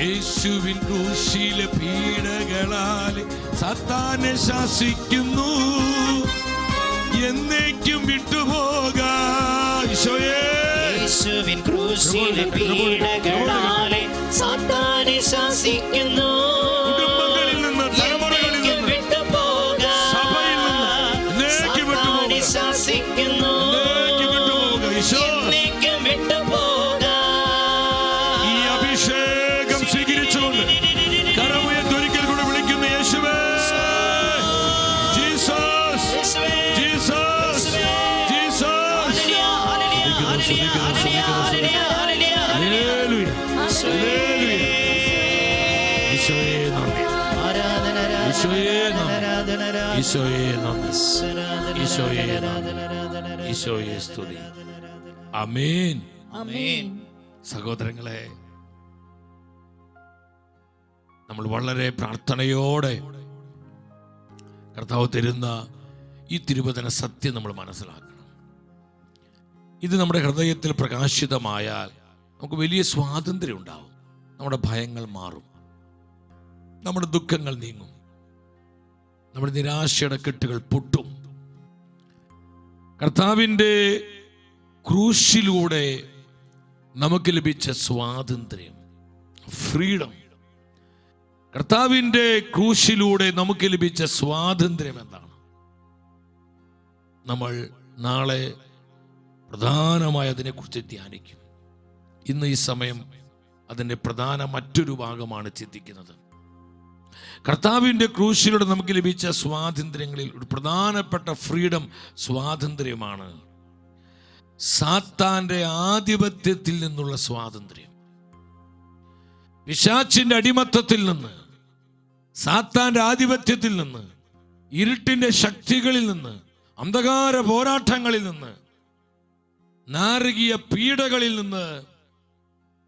യേശുവിൻ ക്രൂശിലെ പീഡകളാലെ സാത്താനെ ശാസിക്കുന്നു, എന്നേക്കും വിട്ടുപോകാം. യേശുവിൻ ക്രൂശിലെ പീഡകളാലെ സാത്താനെ ശാസിക്കുന്നു, കുടുംബങ്ങളിൽ നിന്ന്, തലമുറകളിൽ നിന്ന്, വിട്ടുപോകാം. സഭയിൽ നിന്ന് എന്നേക്കും സാത്താനെ ശാസിക്കുന്നു, ഈ അഭിഷേകം സ്വീകരിച്ചുകൊണ്ട് ഈശോയെ നന്ദി, ഈശോയെ നന്ദി, ഈശോയെ നന്ദി, ഈശോയെ സ്തുതി. ആമേൻ. ആമേൻ. സഹോദരങ്ങളെ, നമ്മൾ വളരെ പ്രാർത്ഥനയോടെ കർത്താവ് തരുന്ന ഈ തിരുവചന സത്യം നമ്മൾ മനസ്സിലാക്കണം. ഇത് നമ്മുടെ ഹൃദയത്തിൽ പ്രകാശിതമായാൽ നമുക്ക് വലിയ സ്വാതന്ത്ര്യം ഉണ്ടാവും. നമ്മുടെ ഭയങ്ങൾ മാറും, നമ്മുടെ ദുഃഖങ്ങൾ നീങ്ങും, നമ്മുടെ നിരാശയുടെ കെട്ടുകൾ പൊട്ടും. കർത്താവിൻ്റെ ക്രൂശിലൂടെ നമുക്ക് ലഭിച്ച സ്വാതന്ത്ര്യം, ഫ്രീഡം, കർത്താവിൻ്റെ ക്രൂശിലൂടെ നമുക്ക് ലഭിച്ച സ്വാതന്ത്ര്യം എന്താണ്? നമ്മൾ നാളെ പ്രധാനമായി അതിനെക്കുറിച്ച് ധ്യാനിക്കും. ഇന്ന് ഈ സമയം അതിൻ്റെ പ്രധാന മറ്റൊരു ഭാഗമാണ് ചിന്തിക്കുന്നത്. കർത്താവിൻ്റെ ക്രൂശിലൂടെ നമുക്ക് ലഭിച്ച സ്വാതന്ത്ര്യങ്ങളിൽ ഒരു പ്രധാനപ്പെട്ട ഫ്രീഡം, സ്വാതന്ത്ര്യമാണ് സാത്താന്റെ ആധിപത്യത്തിൽ നിന്നുള്ള സ്വാതന്ത്ര്യം. പിശാചിന്റെ അടിമത്തത്തിൽ നിന്ന്, സാത്താന്റെ ആധിപത്യത്തിൽ നിന്ന്, ഇരുട്ടിന്റെ ശക്തികളിൽ നിന്ന്, അന്ധകാര പോരാട്ടങ്ങളിൽ നിന്ന്, നാരകീയ പീഡകളിൽ നിന്ന്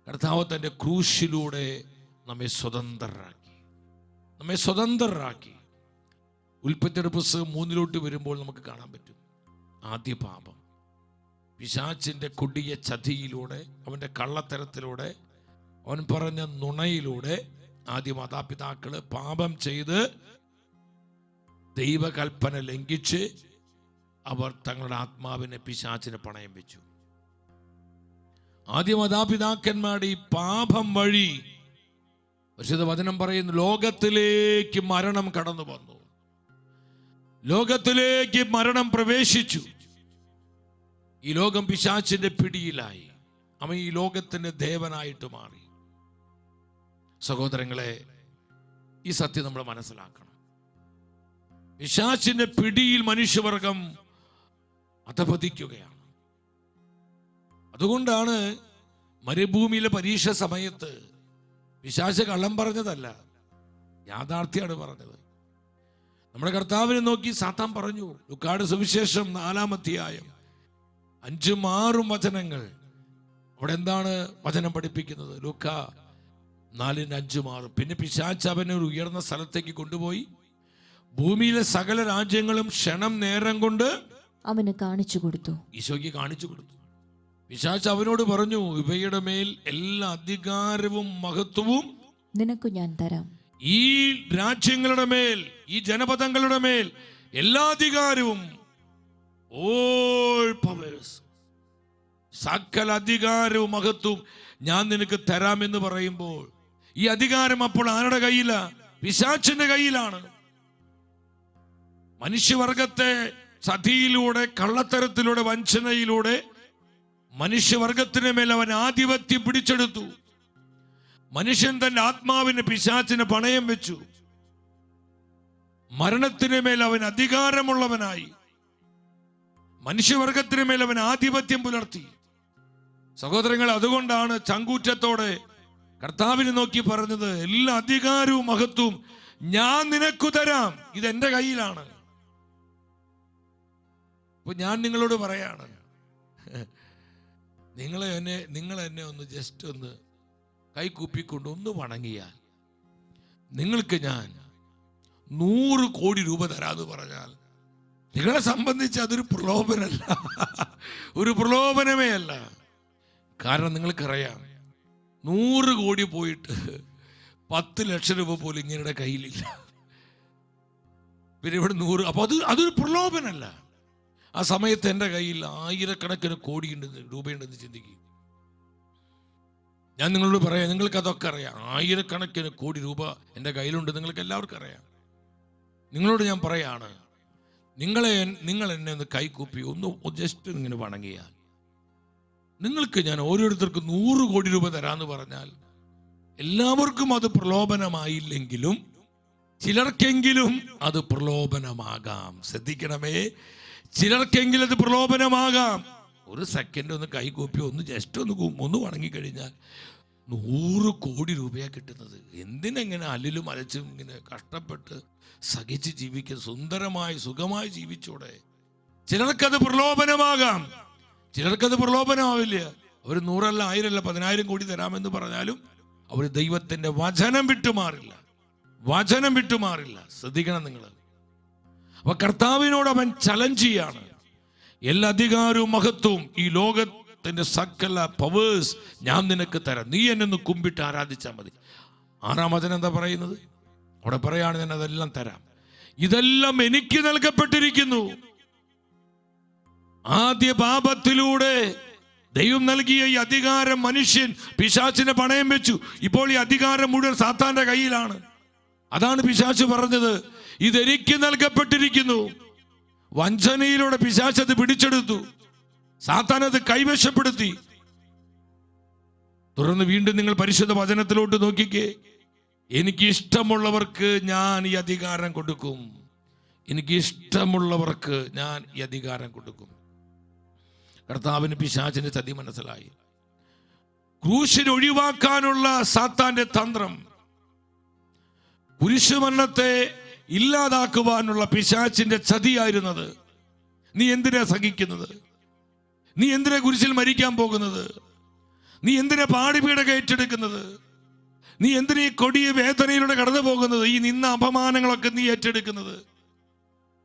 കർത്താവ് തന്റെ ക്രൂശിലൂടെ നമ്മെ സ്വതന്ത്രരാക്കി. ഉൽപ്പത്തിയുടെ പുസ്തകം 3 വരുമ്പോൾ നമുക്ക് കാണാൻ പറ്റും. ആദ്യ പാപം, പിശാചിന്റെ കൊടിയ ചതിയിലൂടെ, അവന്റെ കള്ളത്തരത്തിലൂടെ, അവൻ പറഞ്ഞ നുണയിലൂടെ ആദ്യ മാതാപിതാക്കള് പാപം ചെയ്ത് ദൈവകൽപ്പന ലംഘിച്ച് അവർ തങ്ങളുടെ ആത്മാവിനെ പിശാചിന് പണയം വെച്ചു. ആദ്യ മാതാപിതാക്കന്മാരുടെ ഈ പാപം വഴി പരിശുദ്ധ വചനം പറയുന്നു, ലോകത്തിലേക്ക് മരണം കടന്നു വന്നു, ലോകത്തിലേക്ക് മരണം പ്രവേശിച്ചു. ഈ ലോകം പിശാചിന്റെ പിടിയിലായി, അവൻ ഈ ലോകത്തിന്റെ ദേവനായിട്ട് മാറി. സഹോദരങ്ങളെ, ഈ സത്യം നമ്മൾ മനസ്സിലാക്കണം. പിശാചിന്റെ പിടിയിൽ മനുഷ്യവർഗം അധപതിക്കുകയാണ്. അതുകൊണ്ടാണ് മരുഭൂമിയിലെ പരീക്ഷ സമയത്ത് പിശാച് കള്ളം പറഞ്ഞതല്ല, യാഥാർത്ഥ്യമാണ് പറഞ്ഞത്. നമ്മുടെ കർത്താവിനെ നോക്കി സാത്താൻ പറഞ്ഞു. ലൂക്കായുടെ സുവിശേഷം 4-ാം അധ്യായം 5-6 വചനങ്ങൾ. അവിടെ എന്താണ് വചനം പഠിപ്പിക്കുന്നത്? ലൂക്കാ 4:5-6. പിന്നെ പിശാച് അവനെ ഒരു ഉയർന്ന സ്ഥലത്തേക്ക് കൊണ്ടുപോയി ഭൂമിയിലെ സകല രാജ്യങ്ങളും ക്ഷണം നേരം കൊണ്ട് അവന് കാണിച്ചു കൊടുത്തു. ഈശോയ്ക്ക് കാണിച്ചു കൊടുത്തു. പിശാച് അവനോട് പറഞ്ഞു, ഇവയുടെ മേൽ എല്ലാ അധികാരവും മഹത്വവും നിനക്ക് ഞാൻ തരാം. ഈ രാജ്യങ്ങളുടെ മേൽ, ഈ ജനപദങ്ങളുടെ മേൽ എല്ലാ അധികാരവും, ഓൾ പവേഴ്സ്, സകല അധികാരവും മഹത്വവും ഞാൻ നിനക്ക് തരാമെന്ന് പറയുമ്പോൾ ഈ അധികാരം അപ്പോൾ ആരുടെ കയ്യിലാ? പിശാചിന്റെ കയ്യിലാണ്. മനുഷ്യവർഗത്തെ ചതിയിലൂടെ, കള്ളത്തരത്തിലൂടെ, വഞ്ചനയിലൂടെ മനുഷ്യവർഗത്തിന് മേൽ അവൻ ആധിപത്യം പിടിച്ചെടുത്തു. മനുഷ്യൻ തന്റെ ആത്മാവിന് പിശാചിന് പണയം വെച്ചു. മരണത്തിന് മേൽ അവൻ അധികാരമുള്ളവനായി, മനുഷ്യവർഗത്തിന് മേൽ അവൻ ആധിപത്യം പുലർത്തി. സഹോദരങ്ങൾ, അതുകൊണ്ടാണ് ചങ്കൂറ്റത്തോടെ കർത്താവിനെ നോക്കി പറഞ്ഞത്, എല്ലാ അധികാരവും മഹത്വവും ഞാൻ നിനക്കു തരാം, ഇതെന്റെ കയ്യിലാണ്. അപ്പൊ ഞാൻ നിങ്ങളോട് പറയാണ്, നിങ്ങൾ എന്നെ ഒന്ന് ജസ്റ്റ് ഒന്ന് കൈകൂപ്പിക്കൊണ്ട് ഒന്ന് വണങ്ങിയാൽ നിങ്ങൾക്ക് ഞാൻ 100 കോടി രൂപ തരാമെന്ന് പറഞ്ഞാൽ നിങ്ങളെ സംബന്ധിച്ച് അതൊരു പ്രലോഭനമല്ല, ഒരു പ്രലോഭനമേ അല്ല. കാരണം നിങ്ങൾക്കറിയാം, 100 കോടി പോയിട്ട് 10 ലക്ഷം രൂപ പോലും ഇങ്ങനെ കയ്യിലില്ല. പിന്നെ ഇവിടെ 100, അപ്പൊ അതൊരു പ്രലോഭനമല്ല. ആ സമയത്ത് എൻ്റെ കയ്യിൽ ആയിരക്കണക്കിന് രൂപയുണ്ടെന്ന് ചിന്തിക്കും. ഞാൻ നിങ്ങളോട് പറയാം, നിങ്ങൾക്ക് അതൊക്കെ അറിയാം. ആയിരക്കണക്കിന് കോടി രൂപ എൻ്റെ കയ്യിലുണ്ട്, നിങ്ങൾക്ക് എല്ലാവർക്കും അറിയാം. നിങ്ങളോട് ഞാൻ പറയാണ്, നിങ്ങൾ എന്നെ ഒന്ന് കൈകൂപ്പി ഒന്ന് ജസ്റ്റ് ഇങ്ങനെ വണങ്ങിയാൽ നിങ്ങൾക്ക് ഞാൻ ഓരോരുത്തർക്കും 100 കോടി രൂപ തരാമെന്ന് പറഞ്ഞാൽ എല്ലാവർക്കും അത് പ്രലോഭനമായില്ലെങ്കിലും ചിലർക്കെങ്കിലും അത് പ്രലോഭനമാകാം. ശ്രദ്ധിക്കണമേ, ചിലർക്കെങ്കിലും അത് പ്രലോഭനമാകാം. ഒരു സെക്കൻഡ് ഒന്ന് കൈകൂപ്പി ഒന്ന് ജസ്റ്റ് ഒന്ന് വണങ്ങിക്കഴിഞ്ഞാൽ 100 കോടി രൂപയാണ് കിട്ടുന്നത്. എന്തിനെങ്ങനെ അല്ലിലും അലച്ചും ഇങ്ങനെ കഷ്ടപ്പെട്ട് സഹിച്ച് ജീവിക്കുക? സുന്ദരമായി സുഖമായി ജീവിച്ചൂടെ? ചിലർക്കത് പ്രലോഭനമാകാം, ചിലർക്കത് പ്രലോഭനമാവില്ല. അവർ 100 അല്ല 1000 അല്ല 10,000 കോടി തരാമെന്ന് പറഞ്ഞാലും അവർ ദൈവത്തിന്റെ വചനം വിട്ടുമാറില്ല, വചനം വിട്ടുമാറില്ല. ശ്രദ്ധിക്കണം നിങ്ങൾ. അപ്പൊ കർത്താവിനോട് അവൻ ചലഞ്ച് ചെയ്യാണ്. എല്ലാ അധികാരവും മഹത്വവും ഈ ലോകത്തിന്റെ സകല പവേഴ്സ് ഞാൻ നിനക്ക് തരാം, നീ എന്നെ ഒന്ന് കുമ്പിട്ട് ആരാധിച്ചാൽ മതി. 6-ാം വചനം എന്താ പറയുന്നത്? അവിടെ പറയാണ്, ഞാൻ അതെല്ലാം തരാം, ഇതെല്ലാം എനിക്ക് നൽകപ്പെട്ടിരിക്കുന്നു. ആദ്യ പാപത്തിലൂടെ ദൈവം നൽകിയ ഈ അധികാരം മനുഷ്യൻ പിശാചിനെ പണയം വെച്ചു. ഇപ്പോൾ ഈ അധികാരം മുഴുവൻ സാത്താന്റെ കയ്യിലാണ്. അതാണ് പിശാച് പറഞ്ഞത്, ഇതെനിക്ക് നൽകപ്പെട്ടിരിക്കുന്നു. വഞ്ചനയിലൂടെ പിശാച് അത് പിടിച്ചെടുത്തു, സാത്താൻ അത് കൈവശപ്പെടുത്തി. തുടർന്ന് വീണ്ടും നിങ്ങൾ പരിശുദ്ധ വചനത്തിലോട്ട് നോക്കിക്കേ. എനിക്ക് ഇഷ്ടമുള്ളവർക്ക് ഞാൻ ഈ അധികാരം കൊടുക്കും, എനിക്ക് ഇഷ്ടമുള്ളവർക്ക് ഞാൻ ഈ അധികാരം കൊടുക്കും. കർത്താവിന് പിശാചിന്റെ ചതി മനസ്സിലായി. ക്രൂശിനെ ഒഴിവാക്കാനുള്ള സാത്താന്റെ തന്ത്രം, കുരിശുമരണത്തെ ഇല്ലാതാക്കുവാനുള്ള പിശാചിന്റെ ചതിയായിരുന്നത്. നീ എന്തിനാ സഹിക്കുന്നത്? നീ എന്തിനാ കുരിശിൽ മരിക്കാൻ പോകുന്നത്? നീ എന്തിനാ പാടിപീഠം ഏറ്റെടുക്കുന്നത്? നീ എന്തിനാ ഈ കൊടിയ വേദനയിലൂടെ കടന്നു പോകുന്നത്? ഈ നിന്ന അപമാനങ്ങളൊക്കെ നീ ഏറ്റെടുക്കുന്നത്?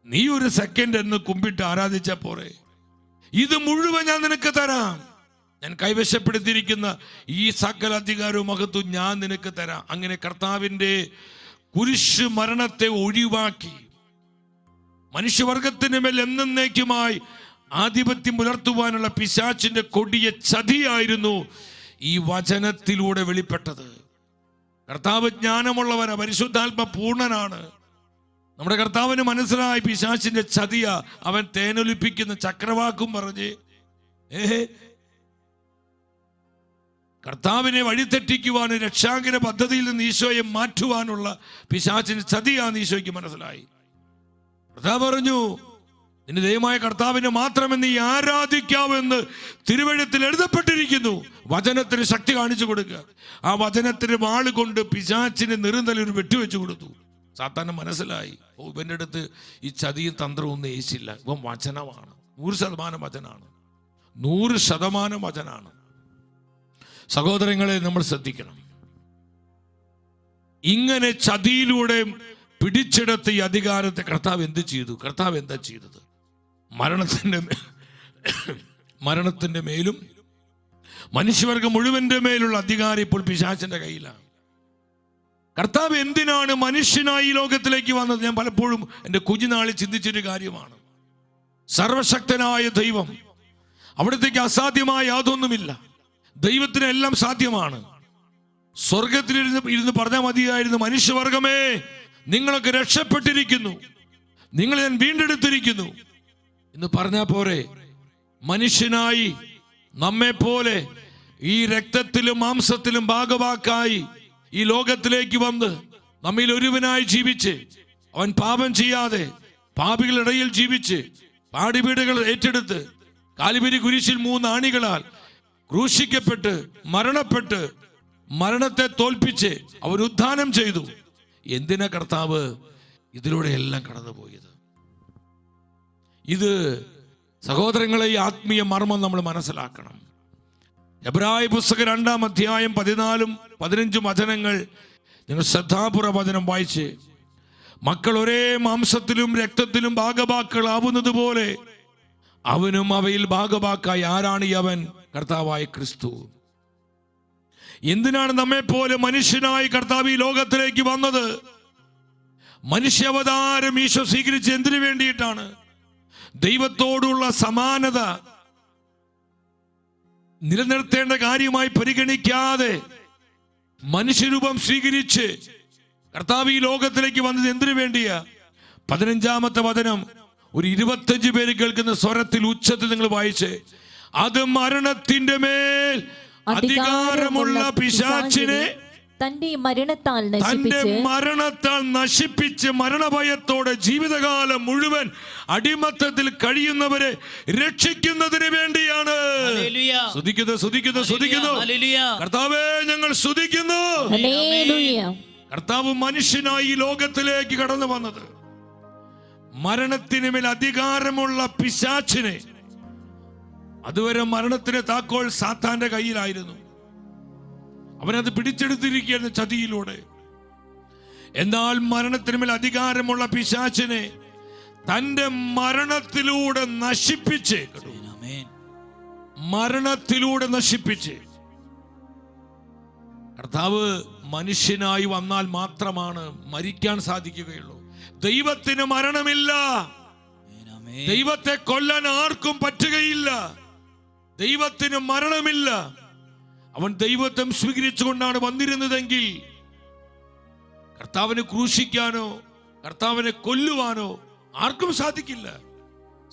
നീ ഒരു സെക്കൻഡ് എന്ന് കുമ്പിട്ട് ആരാധിച്ച പോരെ? ഇത് മുഴുവൻ ഞാൻ നിനക്ക് തരാം, ഞാൻ കൈവശപ്പെടുത്തിയിരിക്കുന്ന ഈ സകല അധികാരവും മഹത്വം ഞാൻ നിനക്ക് തരാം. അങ്ങനെ കർത്താവിന്റെ കുരിശ് മരണത്തെ ഒഴിവാക്കി മനുഷ്യവർഗത്തിന് മേൽ എന്നേക്കുമായി ആധിപത്യം പുലർത്തുവാനുള്ള പിശാചിന്റെ കൊടിയ ചതിയായിരുന്നു ഈ വചനത്തിലൂടെ വെളിപ്പെട്ടത്. കർത്താവ് ജ്ഞാനമുള്ളവനാ, പരിശുദ്ധാത്മ പൂർണ്ണനാണ്. നമ്മുടെ കർത്താവിന് മനസ്സിലായി പിശാചിന്റെ ചതിയ. അവൻ തേനൊലിപ്പിക്കുന്ന ചക്രവാക്കും പറഞ്ഞ് കർത്താവിനെ വഴിതെറ്റിക്കുവാനും രക്ഷാകര പദ്ധതിയിൽ നിന്ന് ഈശോയെ മാറ്റുവാനുള്ള പിശാചിന്റെ ചതിയാന്ന് ഈശോയ്ക്ക് മനസ്സിലായി. കർത്താവ് പറഞ്ഞു, നിന്റെ ദൈവമായ കർത്താവിനെ മാത്രമേ നീ ആരാധിക്കാവെന്ന് തിരുവെഴുത്തിൽ എഴുതപ്പെട്ടിരിക്കുന്നു. വചനത്തിന് ശക്തി കാണിച്ചു കൊടുക്കുക. ആ വചനത്തിന് വാള് കൊണ്ട് പിശാചിന് നിറുന്നലൊരു വെട്ടുവെച്ചു കൊടുത്തു. സാത്താന് മനസ്സിലായി, ഇവന്റെ അടുത്ത് ഈ ചതിയും തന്ത്രവും ഒന്നും ഏശില്ല, ഇവൻ വചനമാണ്, 100% വചനാണ്, 100% വചനാണ്. സഹോദരങ്ങളെ, നമ്മൾ ശ്രദ്ധിക്കണം. ഇങ്ങനെ ചതിയിലൂടെ പിടിച്ചെടുത്ത ഈ അധികാരത്തെ കർത്താവ് എന്ത് ചെയ്തു? കർത്താവ് എന്താ ചെയ്തത്? മരണത്തിന്റെ മേലും മനുഷ്യവർഗം മുഴുവന്റെ മേലുള്ള അധികാരം ഇപ്പോൾ പിശാചിന്റെ കയ്യിലാണ്. കർത്താവ് എന്തിനാണ് മനുഷ്യനായി ഈ ലോകത്തിലേക്ക് വന്നത്? ഞാൻ പലപ്പോഴും എൻ്റെ കുഞ്ഞുനാളിൽ ചിന്തിച്ചൊരു കാര്യമാണ്. സർവശക്തനായ ദൈവം, അവിടത്തേക്ക് അസാധ്യമായ യാതൊന്നുമില്ല. ദൈവത്തിന് എല്ലാം സാധ്യമാണ്. സ്വർഗത്തിലിരുന്ന് പറഞ്ഞാൽ മതിയായിരുന്നു, മനുഷ്യവർഗമേ നിങ്ങളൊക്കെ രക്ഷപ്പെട്ടിരിക്കുന്നു, നിങ്ങളെ ഞാൻ വീണ്ടെടുത്തിരിക്കുന്നു എന്ന് പറഞ്ഞാൽ പോരെ? മനുഷ്യനായി നമ്മെ പോലെ ഈ രക്തത്തിലും മാംസത്തിലും ഭാഗവാക്കായി ഈ ലോകത്തിലേക്ക് വന്ന് നമ്മിൽ ഒരുവനായി ജീവിച്ച്, അവൻ പാപം ചെയ്യാതെ പാപികളുടെ ഇടയിൽ ജീവിച്ച് പാടിപീടുകൾ ഏറ്റെടുത്ത് കാലിബരി കുരിശിൽ 3 ആണികളാൽ ക്രൂശിക്കപ്പെട്ട് മരണപ്പെട്ട് മരണത്തെ തോൽപ്പിച്ച് അവൻ ഉദ്ധാനം ചെയ്തു. എന്തിനാ കർത്താവ് ഇതിലൂടെ എല്ലാം കടന്നുപോയത്? ഇത് സഹോദരങ്ങളെ, ഈ ആത്മീയ മർമ്മം നമ്മൾ മനസ്സിലാക്കണം. എബ്രായ പുസ്തകം 2-ാം അധ്യായം 14-15 വചനങ്ങൾ നിങ്ങൾ ശ്രദ്ധാപൂർവ്വം വചനം വായിച്ച്, മക്കൾ ഒരേ മാംസത്തിലും രക്തത്തിലും ഭാഗഭാക്കുകളാവുന്നത് പോലെ അവനും അവയിൽ ഭാഗഭാക്കായി. ആരാണ് ഈ അവൻ? കർത്താവായ ക്രിസ്തു. എന്തിനാണ് നമ്മെ പോലെ മനുഷ്യനായി കർത്താവ് ഈ ലോകത്തിലേക്ക് വന്നത്? മനുഷ്യാവതാരം ഈശോ സ്വീകരിച്ച് എന്തിനു വേണ്ടിയിട്ടാണ്? ദൈവത്തോടുള്ള സമാനത നിലനിർത്തേണ്ട കാര്യമായി പരിഗണിക്കാതെ മനുഷ്യരൂപം സ്വീകരിച്ച് കർത്താവ് ഈ ലോകത്തിലേക്ക് വന്നത് എന്തിനു വേണ്ടിയാ? 15-ാമത്തെ വചനം ഒരു 25 പേര് കേൾക്കുന്ന സ്വരത്തിൽ ഉച്ചത്തിൽ നിങ്ങൾ വായിച്ച്, അത് മരണത്തിന്റെ മേൽ അധികാരമുള്ള പിശാചിനെ തന്റെ മരണത്താൽ തന്റെ മരണത്താൽ നശിപ്പിച്ച് മരണഭയത്തോടെ ജീവിതകാലം മുഴുവൻ അടിമത്തത്തിൽ കഴിയുന്നവരെ രക്ഷിക്കുന്നതിന് വേണ്ടിയാണ്. സ്തുതിക്കുന്നു. കർത്താവേ, ഞങ്ങൾ സ്തുതിക്കുന്നു. കർത്താവ് മനുഷ്യനായി ഈ ലോകത്തിലേക്ക് കടന്നു വന്നത് മരണത്തിന് മേൽ അധികാരമുള്ള പിശാചിനെ, അതുവരെ മരണത്തിന്റെ താക്കോൽ സാത്താന്റെ കയ്യിലായിരുന്നു, അവനത് പിടിച്ചെടുത്തിരിക്കുകയായിരുന്നു ചതിയിലൂടെ. എന്നാൽ മരണത്തിന് മേൽ അധികാരമുള്ള പിശാചിനെ തന്റെ മരണത്തിലൂടെ നശിപ്പിച്ച് കർത്താവ് മനുഷ്യനായി വന്നാൽ മാത്രമാണ് മരിക്കാൻ സാധിക്കുകയുള്ളൂ. ദൈവത്തിന് മരണമില്ല. ദൈവത്തെ കൊല്ലാൻ ആർക്കും പറ്റുകയില്ല. ദൈവത്തിന് മരണമില്ല. അവൻ ദൈവത്വം സ്വീകരിച്ചുകൊണ്ടാണ് വന്നിരുന്നതെങ്കിൽ കർത്താവിനെ ക്രൂശിക്കാനോ കർത്താവിനെ കൊല്ലുവാനോ ആർക്കും സാധിക്കില്ല.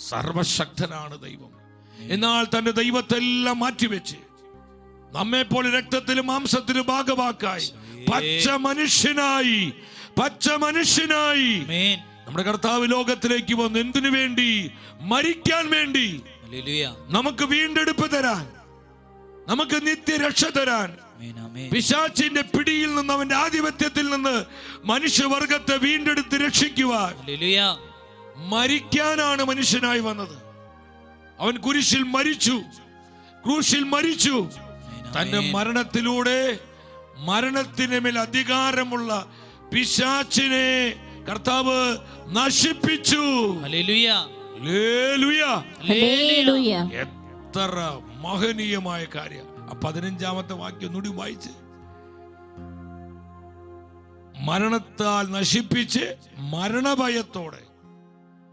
സർവശക്തനാണ് ദൈവം. എന്നാൽ തന്റെ ദൈവത്തെല്ലാം മാറ്റിവെച്ച് നമ്മെ പോലെ രക്തത്തിലും മാംസത്തിലും ഭാഗവാക്കായി പച്ച മനുഷ്യനായി നമ്മുടെ കർത്താവ് ലോകത്തിലേക്ക് വന്നു. എന്തിനു വേണ്ടി? മരിക്കാൻ വേണ്ടി, നമുക്ക് വീണ്ടെടുപ്പ് തരാൻ, നമുക്ക് നിത്യരക്ഷ തരാൻ, പിശാചിന്റെ പിടിയിൽ നിന്ന്, അവന്റെ ആധിപത്യത്തിൽ നിന്ന് മനുഷ്യവർഗത്തെ വീണ്ടെടുത്ത് രക്ഷിക്കുവാൻ മരിക്കാനാണ് മനുഷ്യനായി വന്നത്. അവൻ ക്രൂശിൽ മരിച്ചു. തന്റെ മരണത്തിലൂടെ മരണത്തിന് മേൽ അധികാരമുള്ള പിശാചിനെ കർത്താവ് നശിപ്പിച്ചു. എത്ര മഹനീയമായ കാര്യം. 15-ാമത്തെ വാക്യം ഒന്നുകൂടി വായിച്ച്. മരണത്താൽ നശിപ്പിച്ച് മരണഭയത്തോടെ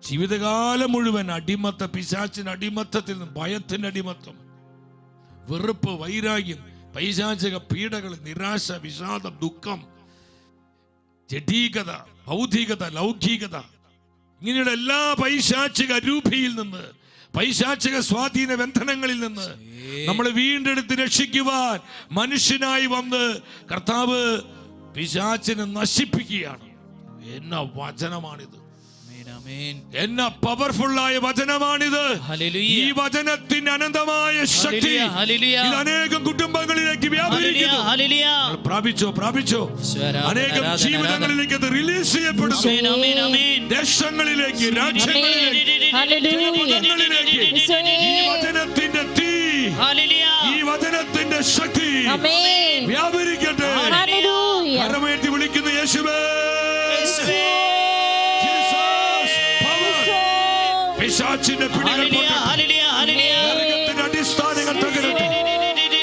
ജീവിതകാലം മുഴുവൻ പിശാചിന്റെ അടിമത്തത്തിൽ നിന്ന്, ഭയത്തിന്റെ അടിമത്തം, വെറുപ്പ്, വൈരാഗ്യം, പൈശാചിക പീഡകൾ, നിരാശ, വിഷാദം, ദുഃഖം, ജഡീകത, ഭൗതികത, ലൗകികത, ഇങ്ങനെയുള്ള എല്ലാ പൈശാചിക രൂപിയിൽ നിന്ന്, പൈശാചിക സ്വാധീന ബന്ധനങ്ങളിൽ നിന്ന് നമ്മളെ വീണ്ടെടുത്ത് രക്ഷിക്കുവാൻ മനുഷ്യനായി വന്ന് കർത്താവ് പിശാചിനെ നശിപ്പിക്കുകയാണ്. എന്നാ വചനമാണിത്! എന്നാ പവർഫുള്ളായ വചനമാണിത്! ഈ വചനത്തിന്റെ അനന്തമായ ശക്തി ഇത് അനേകം കുടുംബങ്ങളിലേക്ക് വ്യാപരിക്കുന്നു. പ്രാപിച്ചോ. അനേകം ജീവിതങ്ങളിലേക്ക് അത് റിലീസ് ചെയ്യപ്പെടുന്നു. ദേശങ്ങളിലേക്ക്, രാജ്യങ്ങളിലേക്ക് ഈ വചനത്തിന്റെ തീ, ഈ വചനത്തിന്റെ ശക്തി വ്യാപരിക്കട്ടെ. കരമേറ്റി വിളിക്കുന്നു യേശുവേ. പിശാചിന്റെ പിടികൾ നരകത്തിന്റെ അടിസ്ഥാനങ്ങൾ തകരട്ടെ.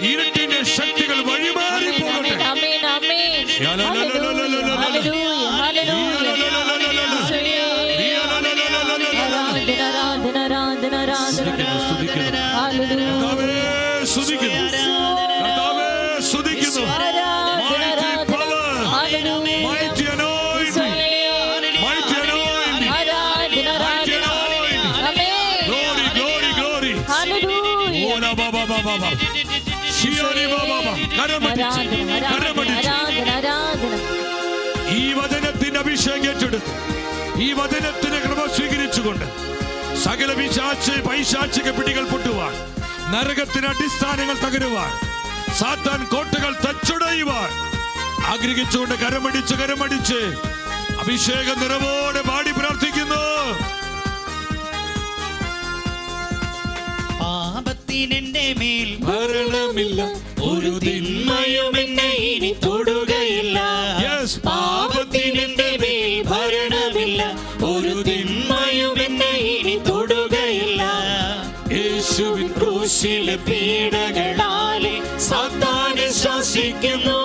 ഇരുട്ടിന്റെ ശക്തികൾ വഴിമാറി പോകട്ടെ. ഈ വചനത്തിന്റെ അഭിഷേകം ഏറ്റെടുത്ത്, ഈ വചനത്തിന്റെ കൃപ സ്വീകരിച്ചുകൊണ്ട് സകല പൈശാചിക പിടികൾ പൊട്ടുവാൻ, നരകത്തിന് അടിസ്ഥാനങ്ങൾ തകരുവാൻ, സാത്താൻ കോട്ടകൾ തച്ചുടയുവാൻ ആഗ്രഹിച്ചുകൊണ്ട് കരമടിച്ച് അഭിഷേക നിറവോടെ പാടി പ്രാർത്ഥിക്കുന്നു. പാപത്തിനെന്റെ മേൽ ഭരണമില്ല, ഒരു തിന്മയും എന്നെ ഇനി തൊടുകയില്ല. പാപത്തിനെന്റെ മേൽ ഭരണമില്ല, ഒരു തിന്മയും എന്നെ ഇനി തൊടുകയില്ല. യേശുവിൻ ക്രൂശിലെ പീഡകളാലെ സാത്താനെ ശാസിക്കുന്നു.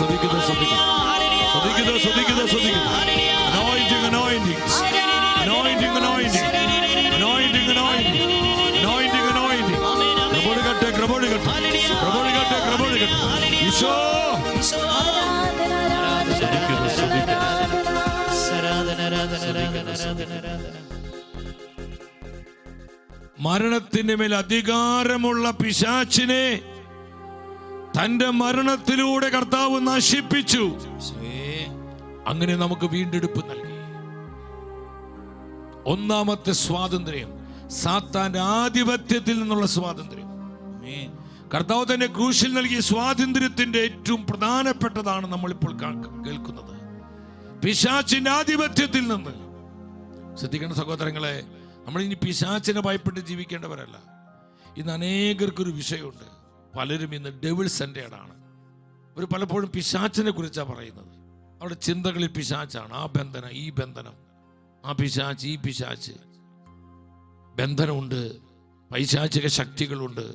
ശ്രദ്ധിക്കുന്നു, ശ്രദ്ധിക്കുന്നു, ശ്രദ്ധിക്കുന്നു, ശ്രദ്ധിക്കുന്നു, ശ്രദ്ധിക്കുന്നു. Anointing, anointing, anointing, anointing, anointing, anointing, anointing, anointing. കൃപൊഴുകട്ടെ, കൃപൊഴുകട്ടെ, കൃപൊഴുകട്ടെ, കൃപൊഴുകട്ടെ. Isho മരണത്തിന്റെ മേൽ അധികാരമുള്ള പിശാചിനെ തന്റെ മരണത്തിലൂടെ കർത്താവ് നശിപ്പിച്ചു. അങ്ങനെ നമുക്ക് വീണ്ടെടുപ്പ് നൽകി. ഒന്നാമത്തെ സ്വാതന്ത്ര്യം സാത്താന്റെ ആധിപത്യത്തിൽ നിന്നുള്ള സ്വാതന്ത്ര്യം. കർത്താവ് തന്നെ ക്രൂശിൽ നൽകിയ സ്വാതന്ത്ര്യത്തിന്റെ ഏറ്റവും പ്രധാനപ്പെട്ടതാണ് നമ്മളിപ്പോൾ കേൾക്കുന്നത്. പിശാചിന്റെ ആധിപത്യത്തിൽ നിന്ന്. ശ്രദ്ധിക്കേണ്ട സഹോദരങ്ങളെ, നമ്മൾ ഇനി പിശാചിനെ ഭയപ്പെട്ട് ജീവിക്കേണ്ടവരല്ല. ഇന്ന് അനേകർക്കൊരു വിഷയമുണ്ട്. പലരും ഇന്ന് ഡെവിൾ സെന്റേർഡ് ആണ്. അവർ പലപ്പോഴും പിശാചിനെ കുറിച്ചാണ് പറയുന്നത്. അവരുടെ ചിന്തകളിൽ പിശാചാണ്. ആ ബന്ധനം, ഈ ബന്ധനം, ആ പിശാച്, ഈ പിശാച്. ബന്ധനമുണ്ട്, പൈശാചിക ശക്തികളുണ്ട്.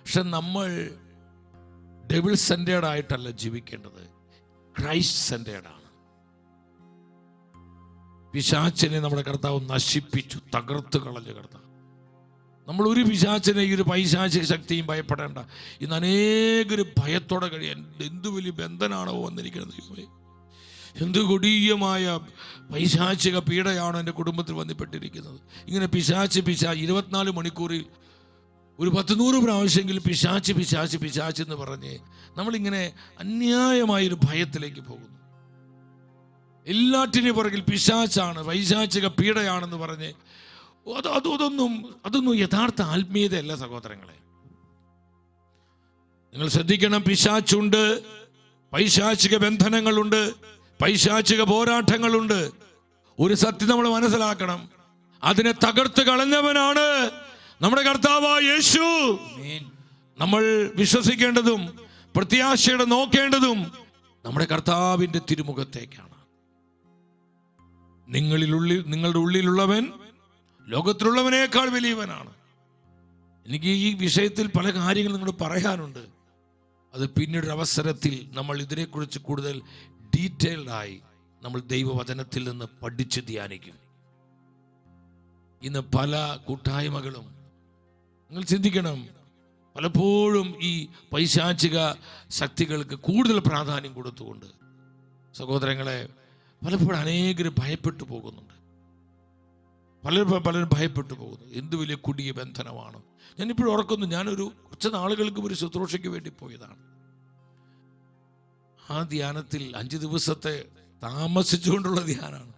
പക്ഷെ നമ്മൾ ഡെവിൾ സെന്റേർഡ് ആയിട്ടല്ല ജീവിക്കേണ്ടത്, ക്രൈസ്റ്റ് സെന്റേർഡ് ആണ്. പിശാചിനെ നമ്മുടെ കർത്താവ് നശിപ്പിച്ചു, തകർത്ത് കളഞ്ഞു കർത്താവ്. നമ്മൾ ഒരു പിശാചിനെ, ഈ ഒരു പൈശാചിക ശക്തിയും ഭയപ്പെടേണ്ട. ഇന്ന് അനേകർ ഭയത്തോടെ കഴിയാൻ. എന്ത് വലിയ ബന്ധനാണോ വന്നിരിക്കുന്നത് ദൈവമേ, എന്ത് കൊടിയമായ പൈശാചിക പീഡയാണോ എൻ്റെ കുടുംബത്തിൽ വന്നിപ്പെട്ടിരിക്കുന്നത്. ഇങ്ങനെ പിശാച്ച് 24 മണിക്കൂറിൽ ഒരു 10-100 പ്രാവശ്യമെങ്കിലും പിശാച്ച് പിശാച്ച് പിശാച്ച് എന്ന് പറഞ്ഞ് നമ്മളിങ്ങനെ അന്യായമായൊരു ഭയത്തിലേക്ക് പോകുന്നു. എല്ലാറ്റിനും പുറകിൽ പിശാച്ചാണ്, പൈശാചിക പീഡയാണെന്ന് പറഞ്ഞ് അതൊന്നും യഥാർത്ഥ ആത്മീയതയല്ല സഹോദരങ്ങളെ. നിങ്ങൾ ശ്രദ്ധിക്കണം, പിശാച്ചുണ്ട്, പൈശാചിക ബന്ധനങ്ങളുണ്ട്, പൈശാചിക പോരാട്ടങ്ങളുണ്ട്. ഒരു സത്യം നമ്മൾ മനസ്സിലാക്കണം, അതിനെ തകർത്ത് കളഞ്ഞവനാണ് നമ്മുടെ കർത്താവായ യേശു. നമ്മൾ വിശ്വസിക്കേണ്ടതും പ്രത്യാശയുടെ നോക്കേണ്ടതും നമ്മുടെ കർത്താവിന്റെ തിരുമുഖത്തേക്കാണ്. നിങ്ങളുടെ ഉള്ളിലുള്ളവൻ ലോകത്തിലുള്ളവനേക്കാൾ വലിയവനാണ്. എനിക്ക് ഈ വിഷയത്തിൽ പല കാര്യങ്ങൾ നിങ്ങളോട് പറയാനുണ്ട്. അത് പിന്നീട് അവസരത്തിൽ നമ്മൾ ഇതിനെക്കുറിച്ച് കൂടുതൽ ഡീറ്റെയിൽഡായി നമ്മൾ ദൈവവചനത്തിൽ നിന്ന് പഠിച്ച് ധ്യാനിക്കും. ഇന്ന് പല കൂട്ടായ്മകളും നിങ്ങൾ ചിന്തിക്കണം, പലപ്പോഴും ഈ പൈശാചിക ശക്തികൾക്ക് കൂടുതൽ പ്രാധാന്യം കൊടുത്തുകൊണ്ട് സഹോദരങ്ങളെ പലപ്പോഴും അനേകർ ഭയപ്പെട്ടു പോകുന്നുണ്ട്. പലരും ഭയപ്പെട്ടു പോകുന്നു. എന്ത് വലിയ കൊടിയ ബന്ധനമാണ്. ഞാനിപ്പോഴും ഓർക്കുന്നു, ഞാനൊരു കുറച്ച് നാളുകൾക്കും ഒരു ശുശ്രൂഷയ്ക്ക് വേണ്ടി പോയതാണ്. ആ ധ്യാനത്തിൽ 5 ദിവസത്തെ താമസിച്ചുകൊണ്ടുള്ള ധ്യാനമാണ്.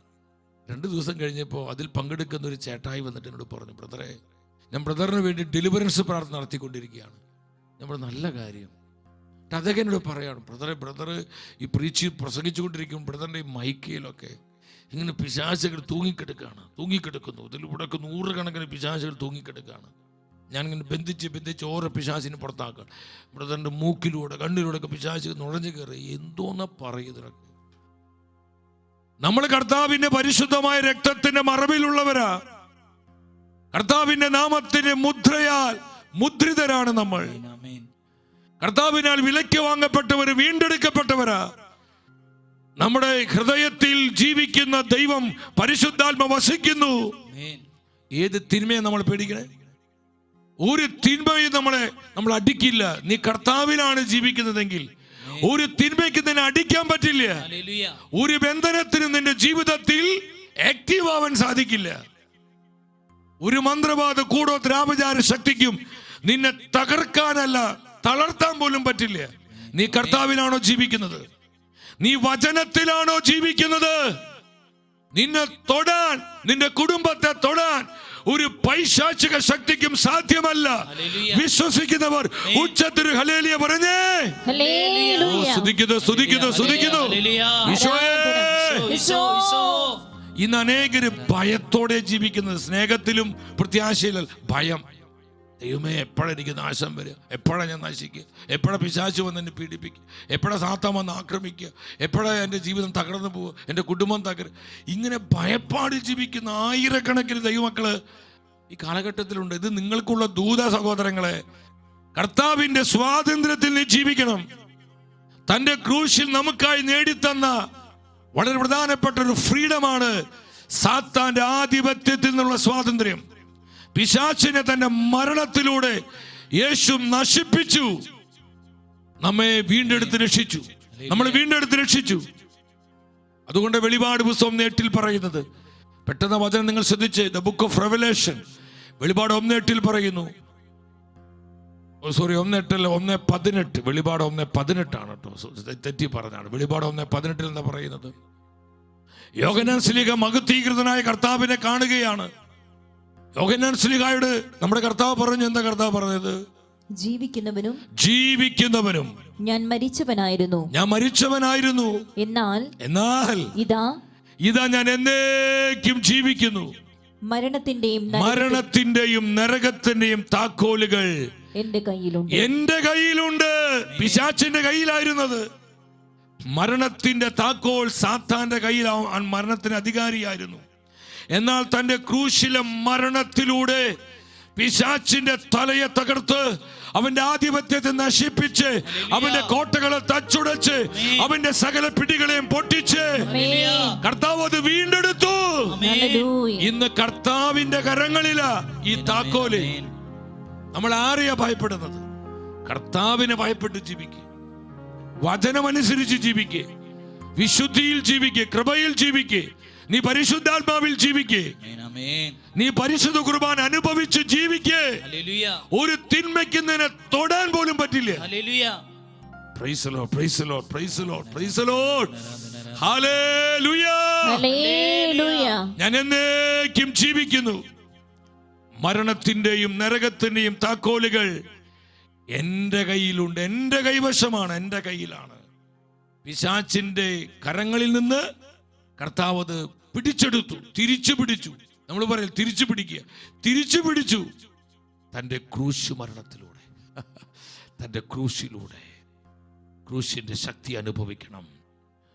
2 ദിവസം കഴിഞ്ഞപ്പോൾ അതിൽ പങ്കെടുക്കുന്ന ഒരു ചേട്ടായി വന്നിട്ട് എന്നോട് പറഞ്ഞു, ബ്രദറെ, ഞാൻ ബ്രദറിന് വേണ്ടി ഡെലിവറൻസ് പ്രാർത്ഥന നടത്തിക്കൊണ്ടിരിക്കുകയാണ്. നമ്മൾ നല്ല കാര്യം. അതൊക്കെ എന്നോട് പറയാണ്, ബ്രദർ ഈ പ്രസംഗിച്ചുകൊണ്ടിരിക്കും, ബ്രദറിൻ്റെ ഈ മൈക്കയിലൊക്കെ ഇങ്ങനെ പിശാചുകൾ തൂങ്ങിക്കിടക്കുന്നു. ഇതിലൂടെ 100 കണക്കിന് പിശാചുകൾ തൂങ്ങിക്കിടക്കുകയാണ്. ഞാനിങ്ങനെ ബന്ധിച്ച് ഓരോ പിശാചിനെ പുറത്താക്കുക. ബ്രദറിൻ്റെ മൂക്കിലൂടെ കണ്ണിലൂടെ ഒക്കെ പിശാച് നുഴഞ്ഞു കയറി. എന്തോന്നാ പറയുന്നതൊക്കെ. നമ്മൾ കർത്താവിന്റെ പരിശുദ്ധമായ രക്തത്തിന്റെ മറവിലുള്ളവരാ. കർത്താവിന്റെ നാമത്തിന്റെ മുദ്രയാൽ മുദ്രിതരാണ് നമ്മൾ. കർത്താവിനാൽ വിലയ്ക്ക് വാങ്ങപ്പെട്ടവര്, വീണ്ടെടുക്കപ്പെട്ടവരാ. നമ്മുടെ ഹൃദയത്തിൽ ജീവിക്കുന്ന ദൈവം പരിശുദ്ധാത്മ വസിക്കുന്നു. ഏത് തിന്മയെ നമ്മൾ പേടിക്കണേ? ഒരു തിന്മയും നമ്മൾ അടിക്കില്ല. നീ കർത്താവിലാണ് ജീവിക്കുന്നതെങ്കിൽ ഒരു തിന്മയ്ക്ക് നിന്നെ അടിക്കാൻ പറ്റില്ല. ഒരു ബന്ധനത്തിനും നിന്റെ ജീവിതത്തിൽ ആക്റ്റീവ് ആവാൻ സാധിക്കില്ല. ഒരു മന്ത്രവാദ കൂടോത്രാപചാര ശക്തിക്കും നിന്നെ തകർക്കാനല്ല തളർത്താൻ പോലും പറ്റില്ല. നീ കർത്താവിലാണോ ജീവിക്കുന്നത്? നീ വചനത്തിലാണോ ജീവിക്കുന്നത്? നിന്നെ തൊടാൻ, നിന്റെ കുടുംബത്തെ തൊടാൻ ഒരു പൈശാചിക ശക്തിക്കും സാധ്യമല്ല. വിശ്വസിക്കുന്നവർ ഉച്ചത്തിൽ ഹല്ലേലൂയ പറഞ്ഞേ. സ്തുതിക്കുന്നു. ഇന്ന് അനേകര് ഭയത്തോടെ ജീവിക്കുന്നത്, സ്നേഹത്തിലും പ്രത്യാശയിലും ഭയം. ദൈവമേ, എപ്പോഴാണ് എനിക്ക് നാശം വരിക? എപ്പോഴാണ് ഞാൻ നശിക്കുക? എപ്പോഴാണ് പിശാച് വന്ന് എന്നെ പീഡിപ്പിക്കുക? എപ്പോഴാണ് സാത്താൻ വന്ന് ആക്രമിക്കുക? എപ്പോഴാണ് എൻ്റെ ജീവിതം തകർന്നു പോവുക? എൻ്റെ കുടുംബം ഇങ്ങനെ ഭയപ്പാടിൽ ജീവിക്കുന്ന ആയിരക്കണക്കിന് ദൈവമക്കള് ഈ കാലഘട്ടത്തിലുണ്ട്. ഇത് നിങ്ങൾക്കുള്ള ദൂത സഹോദരങ്ങളെ. കർത്താവിന്റെ സ്വാതന്ത്ര്യത്തിൽ നീ ജീവിക്കണം. തന്റെ ക്രൂശിൽ നമുക്കായി നേടിത്തന്ന വളരെ പ്രധാനപ്പെട്ട ഒരു ഫ്രീഡമാണ് സാത്താന്റെ ആധിപത്യത്തിൽ നിന്നുള്ള സ്വാതന്ത്ര്യം. പിശാചിനെ തന്റെ മരണത്തിലൂടെ യേശു നശിപ്പിച്ചു, നമ്മെ വീണ്ടെടുത്ത് രക്ഷിച്ചു, നമ്മളെ വീണ്ടെടുത്ത് രക്ഷിച്ചു. അതുകൊണ്ട് വെളിപാട് പുസ്തകം 1:8 പറയുന്നത്, പെട്ടെന്ന് വചനം നിങ്ങൾ ശ്രദ്ധിച്ച്, ദ ബുക്ക് ഓഫ് റെവലേഷൻ, വെളിപാട് 1:8 പറയുന്നു. സോറി, 1:8 1:18, വെളിപാട് 1:18 കേട്ടോ, തെറ്റി പറഞ്ഞാണ്. വെളിപാട് 1:18 എന്ന് പറയുന്നത്, യോഹന്നാൻ ശ്ലീഹ മഹത്വീകൃതനായ കർത്താവിനെ കാണുകയാണ്. യോഹന്നാൻ ശ്ലീഹായോട് നമ്മുടെ കർത്താവ് പറഞ്ഞു, എന്താ കർത്താവ് പറഞ്ഞത്? ജീവിക്കുന്നവനും ഞാൻ മരിച്ചവനായിരുന്നു, എന്നാൽ ഇതാ ഞാൻ എന്നേക്കും ജീവിക്കുന്നു. മരണത്തിന്റെയും നരകത്തിന്റെയും താക്കോലുകൾ എന്റെ കയ്യിലുണ്ട്. പിശാചിന്റെ കയ്യിലായിരുന്നത്. മരണത്തിന്റെ താക്കോൽ സാത്താന്റെ കയ്യിൽ, മരണത്തിന് അധികാരിയായിരുന്നു. എന്നാൽ തന്റെ ക്രൂശിലെ മരണത്തിലൂടെ പിശാചിന്റെ തലയെ തകർത്ത്, അവന്റെ ആധിപത്യത്തെ നശിപ്പിച്ച്, അവന്റെ കോട്ടകളെ തച്ചുടച്ച്, അവന്റെ സകല പിടികളെയും പൊട്ടിച്ച് കർത്താവ് അത് വീണ്ടെടുത്തു. ഇന്ന് കർത്താവിന്റെ കരങ്ങളിലാ ഈ താക്കോല്. നമ്മൾ ആരെയാ ഭയപ്പെടുന്നത്? കർത്താവിനെ ഭയപ്പെട്ട് ജീവിക്കുക, വചനമനുസരിച്ച് ജീവിക്കുക, വിശുദ്ധിയിൽ ജീവിക്കുക, കൃപയിൽ ജീവിക്കുക, നീ പരിശുദ്ധാത്മാവിൽ ജീവിക്കേ, നീ പരിശുദ്ധ കുർബാന അനുഭവിച്ച് ജീവിക്കേ. ഒരു തിന്മയ്ക്ക് നിന്നെ തൊടാൻ പോലും പറ്റില്ല. Praise the Lord, praise the Lord, praise the Lord, praise the Lord, hallelujah, hallelujah. ഞാൻ എന്നേക്കും ജീവിക്കുന്നു. മരണത്തിന്റെയും നരകത്തിന്റെയും താക്കോലുകൾ എന്റെ കയ്യിലുണ്ട്, എന്റെ കൈവശമാണ്, എന്റെ കയ്യിലാണ്. പിശാചിന്റെ കരങ്ങളിൽ നിന്ന് കർത്താവ് അത് പിടിച്ചെടുത്തു, തിരിച്ചു പിടിച്ചു. നമ്മൾ പറയും തിരിച്ചു പിടിക്കുക, തിരിച്ചു പിടിച്ചു. തന്റെ ക്രൂശ് മരണത്തിലൂടെ, തന്റെ ക്രൂശിലൂടെ, ക്രൂശിന്റെ ശക്തി അനുഭവിക്കണം.